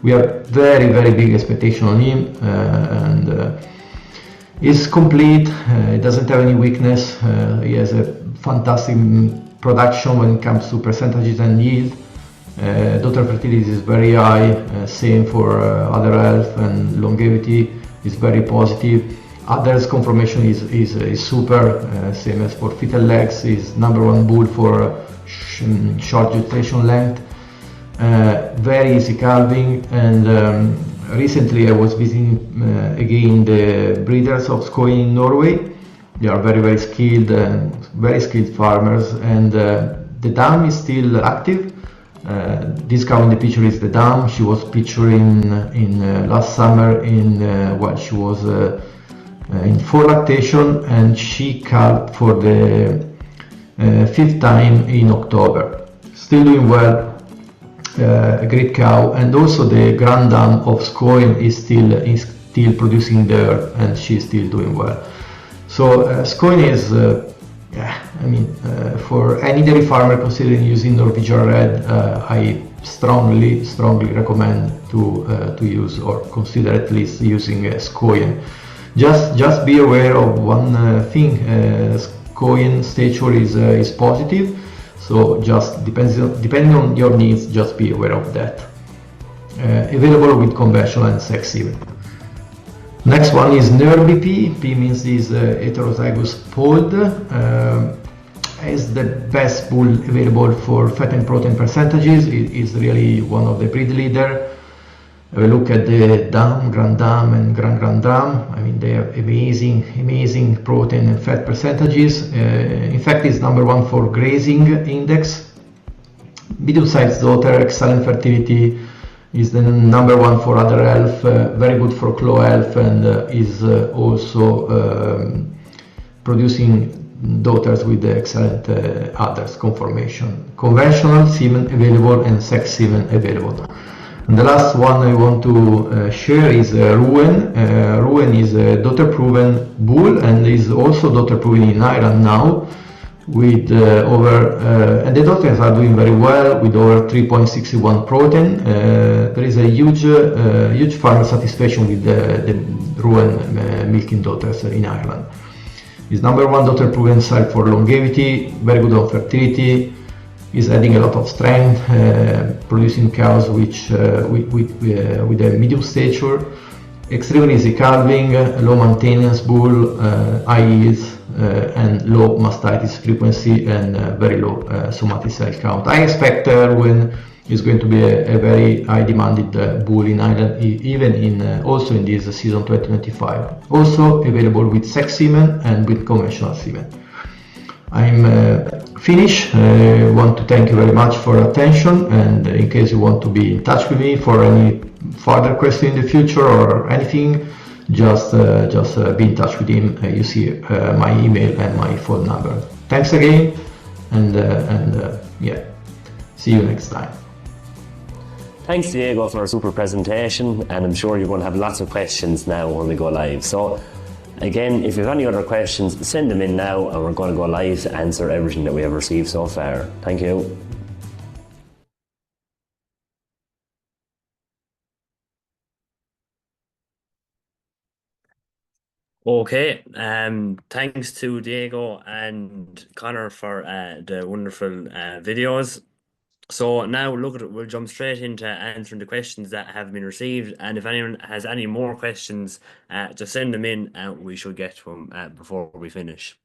We have very big expectation on him, and he's complete. He doesn't have any weakness. He has a fantastic production when it comes to percentages and yield. Daughter fertility is very high, same for other health, and longevity is very positive. Others conformation is super, same as for fetal legs, is #1 bull for short gestation length. Very easy calving, and recently I was visiting again the breeders of Skøyen in Norway. They are very skilled and very skilled farmers, and the dam is still active. This cow in the picture is the dam. She was pictured in last summer while she was in full lactation, and she calved for the 5th time in October. Still doing well. A great cow, and also the grand dam of Skøyen is still producing there, and she's still doing well. So Skøyen is, for any dairy farmer considering using Norwegian Red, I strongly recommend to use, or consider at least using Skøyen. Just be aware of one thing: Skøyen stature is positive. So just depending on your needs, just be aware of that. Available with conventional and sex semen. Next one is NERBP. P means is heterozygous polled. Is the best bull available for fat and protein percentages. It is really one of the breed leader. Have a look at the dam, grand dam, and grand dam. I mean, they have amazing protein and fat percentages. In fact, it's #1 for grazing index. Medium-sized daughter, excellent fertility, is the #1 for other health, very good for claw health, and is also producing daughters with excellent others conformation. Conventional semen available and sex semen available. And the last one I want to share is Rouen. Rouen is a daughter-proven bull, and is also daughter-proven in Ireland now, with and the daughters are doing very well with over 3.61 protein. There is a huge farmer satisfaction with the Rouen milking daughters in Ireland. Is #1 daughter-proven site for longevity, very good on fertility. Is adding a lot of strength, producing cows with a medium stature, extremely easy calving, low maintenance bull, high yields, and low mastitis frequency, and very low somatic cell count. I expect Rouen is going to be a very high demanded bull in Ireland, even also in this season 2025. Also available with sex semen and with conventional semen. I'm finished. I want to thank you very much for your attention, and in case you want to be in touch with me for any further question in the future or anything, just be in touch with him. You see my email and my phone number. Thanks again, and yeah, see you next time. Thanks, Diego, for a super presentation, and I'm sure you're going to have lots of questions now when we go live. So again, if you have any other questions, send them in now, and we're going to go live to answer everything that we have received so far. Thank you. Okay, thanks to Diego and Conor for the wonderful videos. So now we'll jump straight into answering the questions that have been received, and if anyone has any more questions, just send them in and we should get to them before we finish.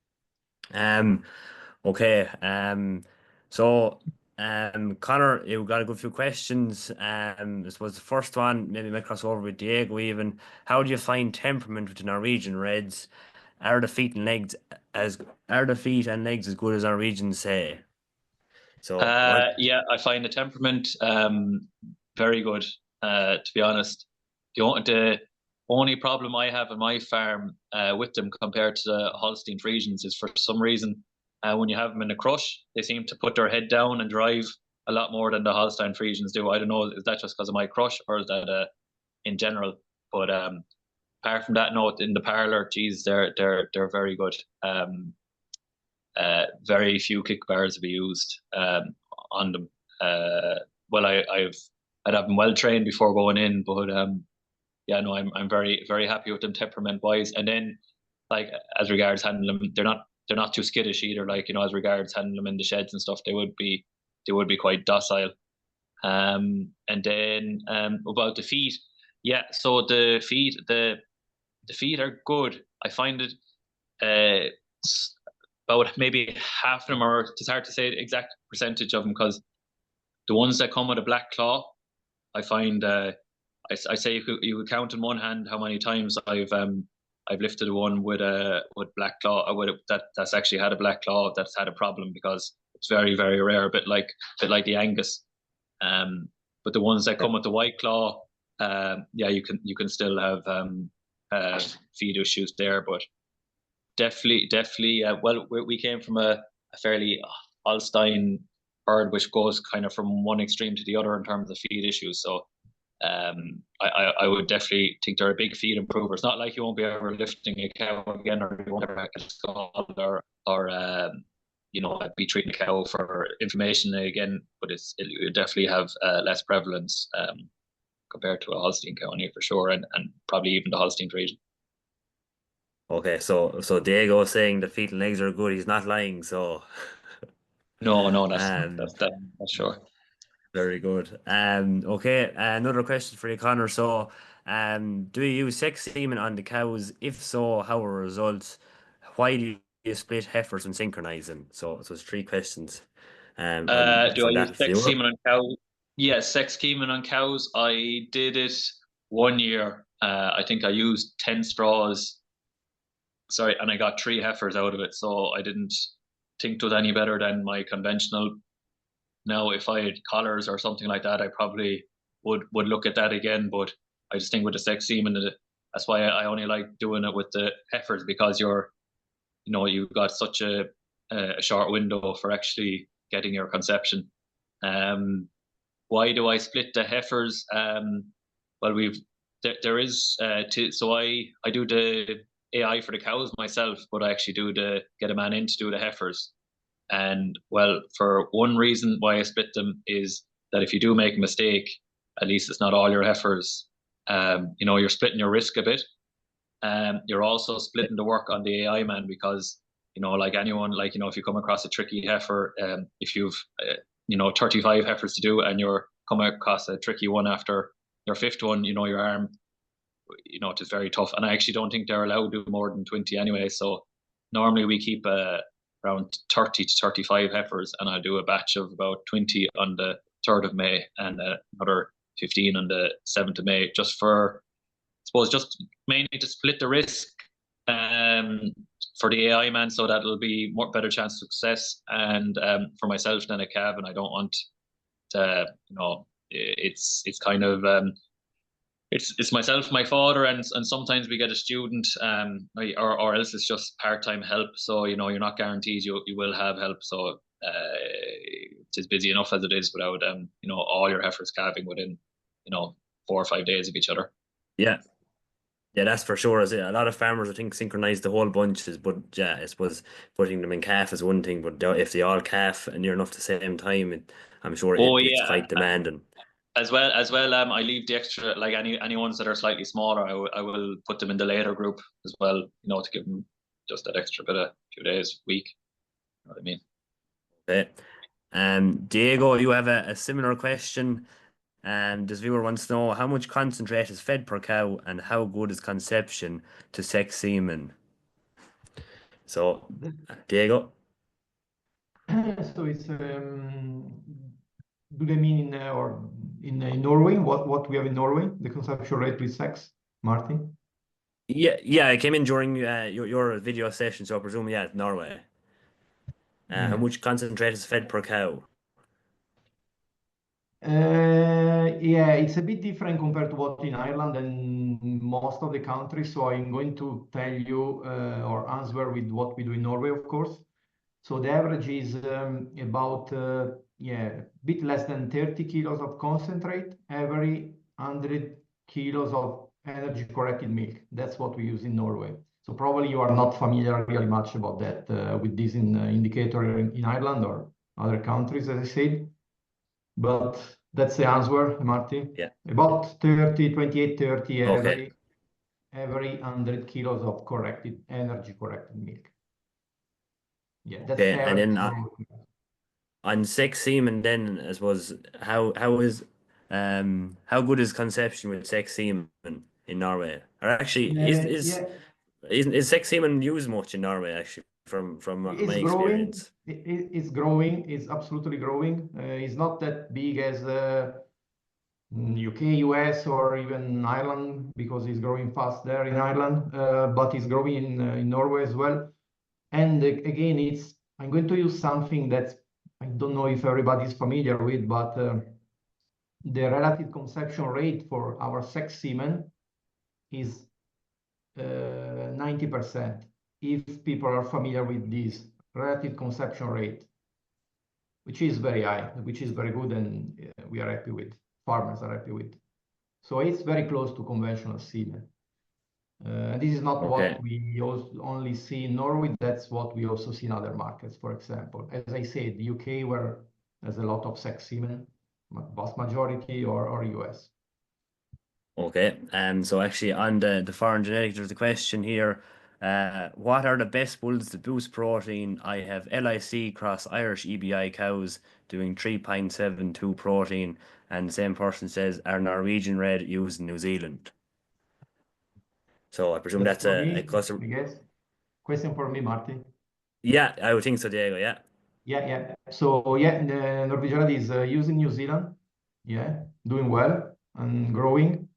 Okay, Conor, you've got a good few questions. I suppose the first one, maybe might cross over with Diego even. How do you find temperament with the Norwegian Reds? Are the feet and legs as good as Norwegians say? So yeah, I find the temperament very good. To be honest, the only problem I have in my farm with them compared to the Holstein Friesians is, for some reason, when you have them in a crush, they seem to put their head down and drive a lot more than the Holstein Friesians do. I don't know, is that just because of my crush, or is that in general? But apart from that, no, in the parlour, geez, they're very good. Very few kick bars to be used on them. Well, I'd have them well trained before going in, but yeah, no, I'm very happy with them temperament wise. And then, like, as regards handling them, they're not too skittish either. Like, as regards handling them in the sheds and stuff, they would be quite docile. And then about the feet, yeah. So the feet are good. I find it about maybe half of them, or it's hard to say the exact percentage of them, because the ones that come with a black claw, I find I say you could count in one hand how many times I've lifted one with black claw, that's actually had a black claw that's had a problem, because it's very, very rare, a bit like the Angus. But the ones that come with the white claw, yeah, you can still have feed issues there, but definitely. Well, we came from a fairly Holstein herd, which goes kind of from one extreme to the other in terms of feed issues. So I would definitely think they're a big feed improver. It's not like you won't be ever lifting a cow again, or you won't ever get a scald, or be treating a cow for inflammation again, but it would definitely have less prevalence compared to a Holstein cow here for sure, and probably even the Holstein region. Okay, so Diego saying the feet and legs are good. He's not lying. So, No, that's um, that's sure. very good. Okay, another question for you, Connor. So, do you use sex semen on the cows? If so, how are results? Why do you split heifers and synchronize them? So it's three questions. Do I For use that sex viewer. semen on cows? Yeah, sex semen on cows. I did it one year. I think I used 10 straws. Sorry, and I got 3 heifers out of it. So I didn't think it was any better than my conventional. Now, if I had collars or something like that, I probably would look at that again. But I just think with the sex semen, that's why I only like doing it with the heifers, because you've got such a short window for actually getting your conception. Why do I split the heifers? Well, there is so I do the AI for the cows myself, but I actually get a man in to do the heifers. And well, for one reason why I split them is that if you do make a mistake, at least it's not all your heifers. You're splitting your risk a bit. You're also splitting the work on the AI man, because like anyone, if you come across a tricky heifer, if you've 35 heifers to do, and you're coming across a tricky one after your fifth one, your arm, it is very tough. And I actually don't think they're allowed to do more than 20 anyway. So normally we keep around 30 to 35 heifers, and I'll do a batch of about 20 on the 3rd of May and another 15 on the 7th of May, just for, I suppose, just mainly to split the risk for the AI man, so that it'll be better chance of success, and for myself than a calf. And I don't want to, it's kind of it's myself, my father, and sometimes we get a student, or else it's just part-time help. So you're not guaranteed you will have help. So it's busy enough as it is without all your heifers calving within 4 or 5 days of each other. Yeah. Yeah, that's for sure. As a lot of farmers, I think, synchronize the whole bunches, but yeah, I suppose putting them in calf is one thing, but if they all calf and you're enough at the same time, I'm sure Oh it's yeah, quite demanding. as well. I leave the extra, like any ones that are slightly smaller. I will put them in the later group as well. To give them just that extra bit of few days, week. You know what I mean? Okay. Diego, you have a similar question. This viewer wants to know how much concentrate is fed per cow and how good is conception to sex semen. So, Diego. So it's do they mean in Norway? What we have in Norway? The consumption rate with sex, Marty? Yeah, I came in during your video session, so I presume, yeah, Norway. How Yeah. much concentrate is fed per cow? Yeah, it's a bit different compared to what in Ireland and most of the countries. So I'm going to tell you or answer with what we do in Norway, of course. So the average is about a bit less than 30 kilos of concentrate every 100 kilos of energy corrected milk. That's what we use in Norway. So probably you are not familiar really much about that with this indicator in Ireland or other countries, as I said. But that's the answer, Marty. Yeah. About 30, 28, 30 Okay. every 100 kilos of energy corrected milk. Yeah, that's Okay. And average. then On sex semen, then I suppose how good is conception with sex semen in Norway? Or actually, Yeah, is sex semen used much in Norway? Actually, from my it's growing. experience. It's growing. It's absolutely growing. It's not that big as UK, US, or even Ireland because it's growing fast there in Ireland, but it's growing in Norway as well. And again, I'm going to use something that I don't know if everybody's familiar with, but the relative conception rate for our sex semen is 90%. If people are familiar with this relative conception rate, which is very high, which is very good, and we are happy with, farmers are happy with. So it's very close to conventional semen. This is not Okay. what we only see in Norway, that's what we also see in other markets. For example, as I said, the UK, where there's a lot of sex semen, vast majority, or US. Okay. So actually, on the foreign genetic, there's a question here. What are the best bulls to boost protein? I have LIC cross Irish EBI cows doing 3.72 protein, and the same person says, are Norwegian Red used in New Zealand? So I presume That's that's for a me, cluster. I guess. Question for me, Marty. Yeah, I would think so, Diego. Yeah. Yeah. So yeah, the Norwegian Red is used in New Zealand. Yeah, doing well and growing.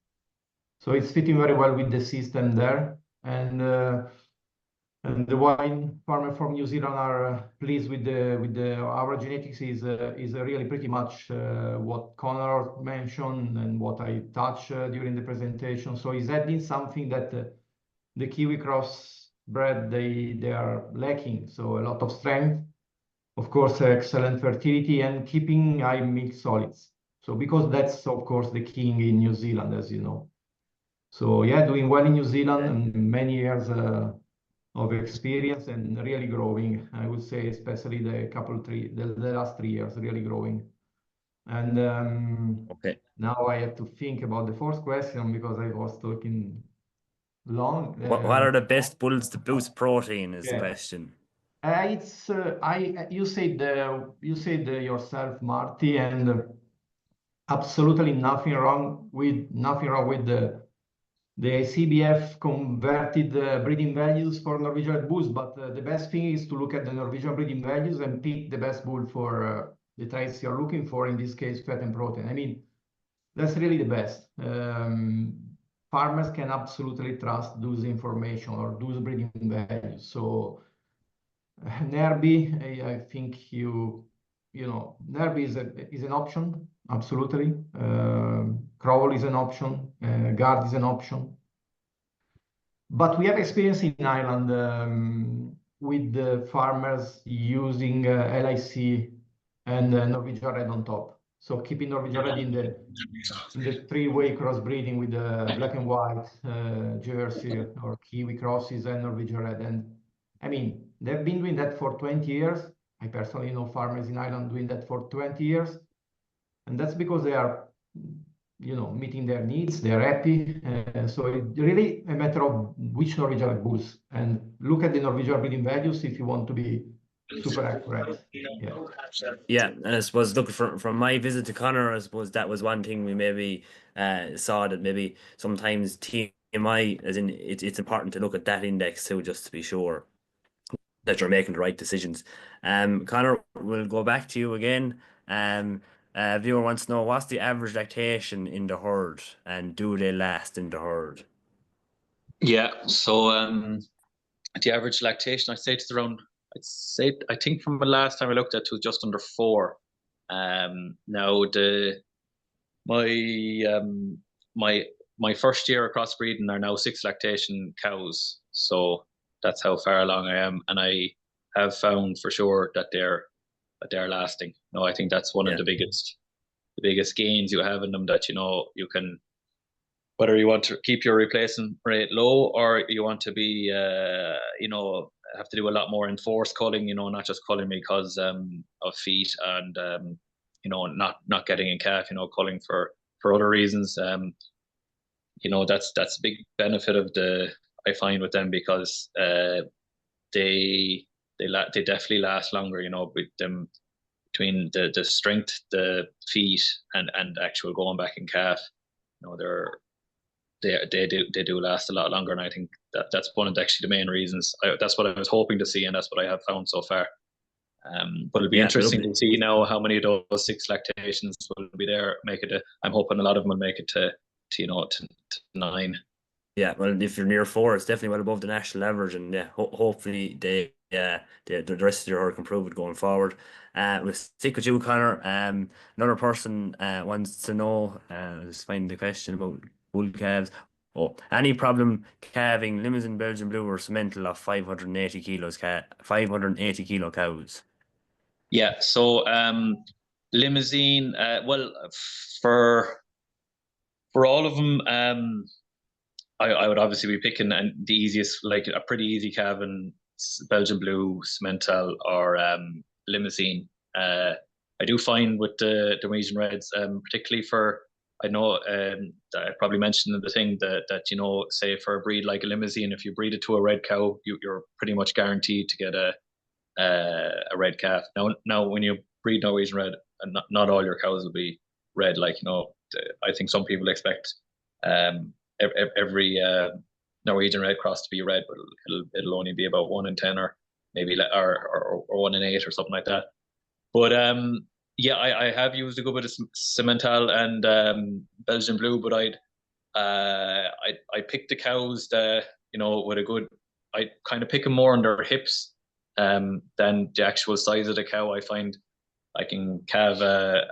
So it's fitting very well with the system there. And the wine farmers from New Zealand are pleased with our genetics is really pretty much what Conor mentioned and what I touched during the presentation. So is adding something that the Kiwi cross bred they are lacking. So a lot of strength, of course, excellent fertility, and keeping high milk solids. So because that's of course the king in New Zealand, as you know. So yeah, doing well in New Zealand Okay. and many years of experience and really growing. I would say, especially the last 3 years, really growing. And Okay. now I have to think about the fourth question because I was talking long. What are the best bulls to boost protein is the Yeah, question. it's I you said yourself, Marty, and absolutely nothing wrong with the CBF converted breeding values for Norwegian Red bulls, but the best thing is to look at the Norwegian breeding values and pick the best bull for the traits you're looking for, in this case, fat and protein. I mean, that's really the best. Farmers can absolutely trust those information or those breeding values. So Nerby, I think Nerby is an option, absolutely. Crowell is an option, Guard is an option. But we have experience in Ireland with the farmers using LIC and Norwegian Red on top. So keeping Norwegian Red in the three-way crossbreeding with the black and white Jersey or Kiwi crosses and Norwegian Red. And I mean, they've been doing that for 20 years. I personally know farmers in Ireland doing that for 20 years. And that's because they are meeting their needs, they're happy. So it's really a matter of which Norwegian bulls, and look at the Norwegian breeding values if you want to be super accurate. Yeah. Yeah, and I suppose look from my visit to Conor, I suppose that was one thing we maybe saw, that maybe sometimes TMI, as in it's important to look at that index too, just to be sure that you're making the right decisions. Conor, we'll go back to you again. Viewer wants to know, what's the average lactation in the herd, and do they last in the herd? Yeah. So the average lactation, I think from the last time I looked at it was just under 4. Now my my my first year of crossbreeding are now 6 lactation cows. So that's how far along I am, and I have found for sure that they're lasting. No, I think that's one of Yeah, the biggest gains you have in them, that you can, whether you want to keep your replacement rate low or you want to be have to do a lot more enforced culling, not just culling because of feet and not getting in calf, culling for other reasons. That's a big benefit of I find with them, because they definitely last longer, with them between the strength, the feet, and actual going back in calf. You know, they do last a lot longer, and I think that's one of actually the main reasons. That's what I was hoping to see, and that's what I have found so far. But it'll be interesting to see now how many of those 6 lactations will be there. I'm hoping a lot of them will make it to 9. Yeah, well, if you're near 4, it's definitely well above the national average, and yeah, hopefully the rest of your herd can improve it going forward. We'll stick with you, Conor. Another person wants to know, just find the question about bull calves. Oh, any problem calving Limousin, Belgian Blue, or Simmental of 580 kilos, 580 kilo cows? Yeah, so Limousine, well, for all of them, I would obviously be picking the easiest, like a pretty easy calving, Belgian Blue, Simmental, or Limousine. I do find with the Norwegian Reds, particularly for, I know I probably mentioned in the thing that you know, say for a breed like a Limousine, if you breed it to a red cow, you're pretty much guaranteed to get a red calf. Now when you breed Norwegian Red, and not all your cows will be red. Like, you know, I think some people expect every Norwegian Red cross to be red, but it'll only be about 1 in 10, or maybe or 1 in 8 or something like that. But yeah, I have used a good bit of Simmental and Belgian Blue, but I pick the cows that, you know, with a good, I kind of pick them more on their hips than the actual size of the cow. I find I can calve a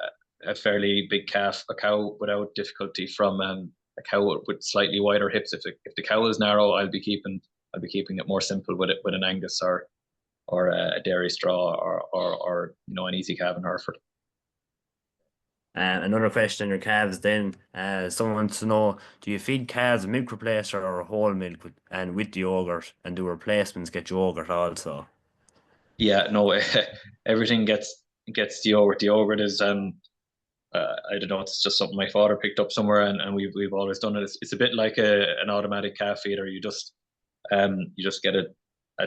fairly big calf, a cow without difficulty, from a cow with slightly wider hips. If the cow is narrow, I'll be keeping it more simple with an Angus or a dairy straw, or you know, an easy calf in Hereford. Another question on your calves then. Someone wants to know, do you feed calves a milk replacer or a whole milk with the yogurt, and do replacements get yogurt also? Yeah, no, everything gets the yogurt. The yogurt is I don't know, it's just something my father picked up somewhere, and we've always done it. It's a bit like an automatic calf feeder. You just get a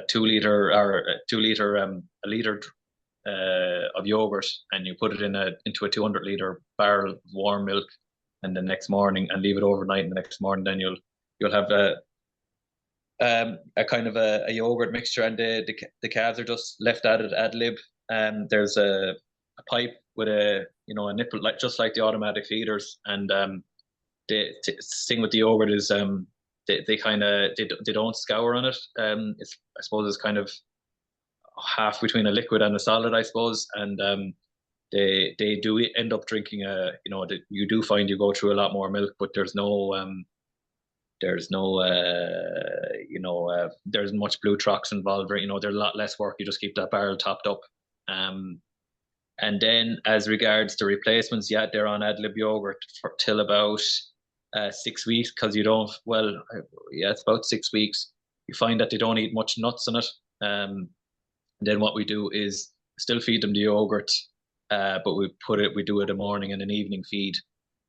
2 liter or a liter of yogurt, and you put it into a 200 liter barrel of warm milk, and the next morning, and leave it overnight, and the next morning then you'll have a kind of a yogurt mixture, and the calves are just left at it ad lib. There's a pipe with a nipple, like just like the automatic feeders, and the thing with the yogurt is they kind of they don't scour on it. I suppose it's kind of half between a liquid and a solid, I suppose, and they do end up drinking you do find you go through a lot more milk, but there's much blue trox involved. There's a lot less work. You just keep that barrel topped up. And then as regards to replacements, yeah, they're on ad lib yogurt till about 6 weeks, because it's about 6 weeks. You find that they don't eat much nuts in it. And then what we do is still feed them the yogurt, but we do it a morning and an evening feed,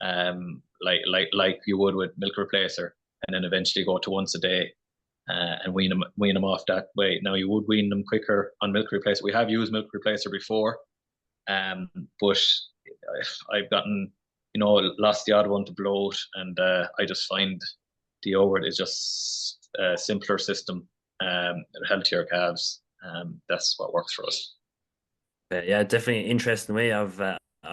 like you would with milk replacer, and then eventually go to once a day, and wean them off that way. Now, you would wean them quicker on milk replacer. We have used milk replacer before, but I've gotten lost the odd one to bloat, and I just find the yogurt is just a simpler system, healthier calves. That's what works for us. Yeah, definitely an interesting way of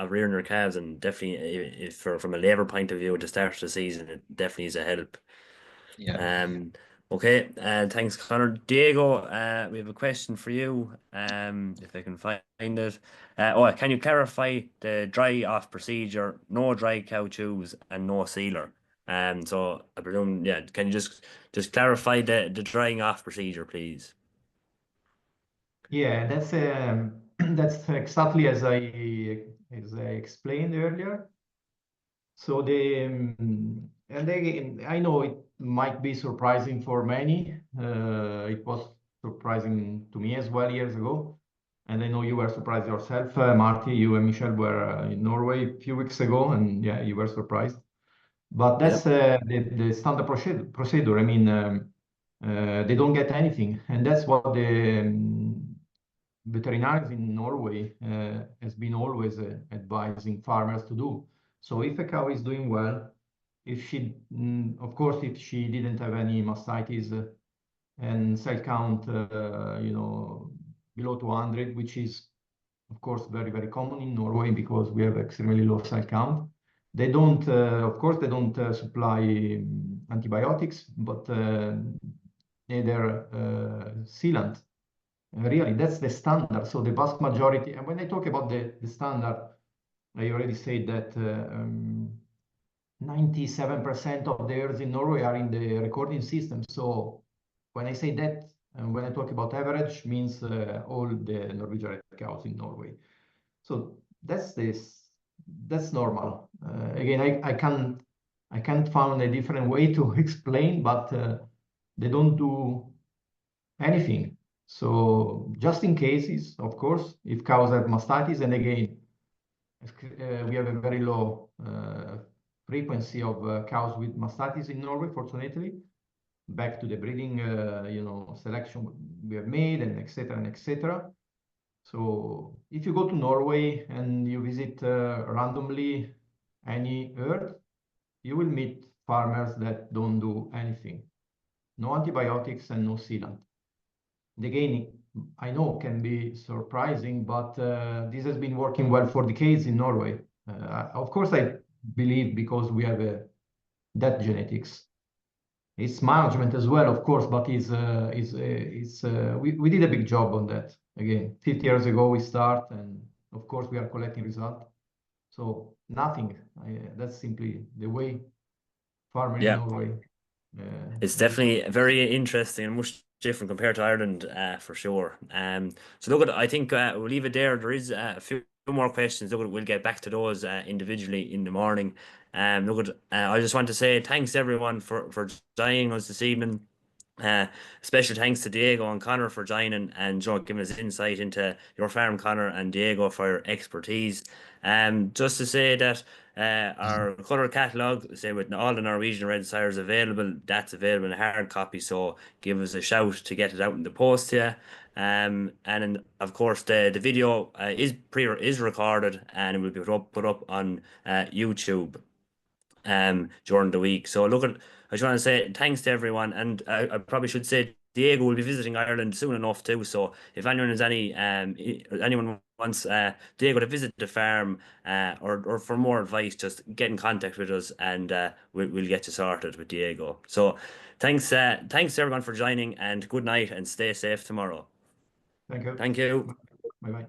rearing your calves, and definitely from a labour point of view at the start of the season, it definitely is a help. Yeah. Okay, thanks, Conor. Diego, we have a question for you, if I can find it. Can you clarify the dry off procedure? No dry cow chews and no sealer. So I presume, yeah, can you just clarify the drying off procedure, please? Yeah, that's exactly as I explained earlier. So I know it might be surprising for many. It was surprising to me as well years ago, and I know you were surprised yourself, Marty. You and Michelle were in Norway a few weeks ago, and yeah, you were surprised. But that's the standard procedure. I mean, they don't get anything, and that's what veterinarians in Norway has been always advising farmers to do. So if a cow is doing well, if she, of course, if she didn't have any mastitis and cell count, below 200, which is, of course, very, very common in Norway because we have extremely low cell count. They don't, of course, they don't supply antibiotics, but neither sealant. Really, that's the standard. So the vast majority, and when I talk about the standard, I already said that 97% of the herds in Norway are in the recording system. So when I say that, and when I talk about average, means all the Norwegian red cows in Norway. So that's normal. Again, I can't find a different way to explain, but they don't do anything. So just in cases, of course, if cows have mastitis, and again, we have a very low frequency of cows with mastitis in Norway, fortunately. Back to the breeding, selection we have made, and etc. and etc. So if you go to Norway and you visit randomly any herd, you will meet farmers that don't do anything. No antibiotics and no sealant. And again, I know can be surprising, but this has been working well for decades in Norway. Of course, I believe because we have that genetics. It's management as well, of course, but we did a big job on that. Again, 50 years ago we start, and of course we are collecting results. So nothing. That's simply the way farming in Norway. It's definitely very interesting and much different compared to Ireland, for sure. So look, I think we'll leave it there. There is a few more questions. Look, we'll get back to those individually in the morning. Look, I just want to say thanks everyone for joining us this evening. Special thanks to Diego and Conor for joining and giving us insight into your farm, Conor, and Diego for your expertise. Just to say that our colour catalogue, say with all the Norwegian Red sires available, that's available in a hard copy. So give us a shout to get it out in the post to you. And then, of course, the video is recorded and it will be put up on YouTube during the week. So look, I just want to say thanks to everyone, and I probably should say Diego will be visiting Ireland soon enough too. So if anyone has anyone wants Diego to visit the farm or for more advice, just get in contact with us and we'll get you sorted with Diego. So thanks to everyone for joining, and good night and stay safe tomorrow. Thank you. Thank you. Bye bye.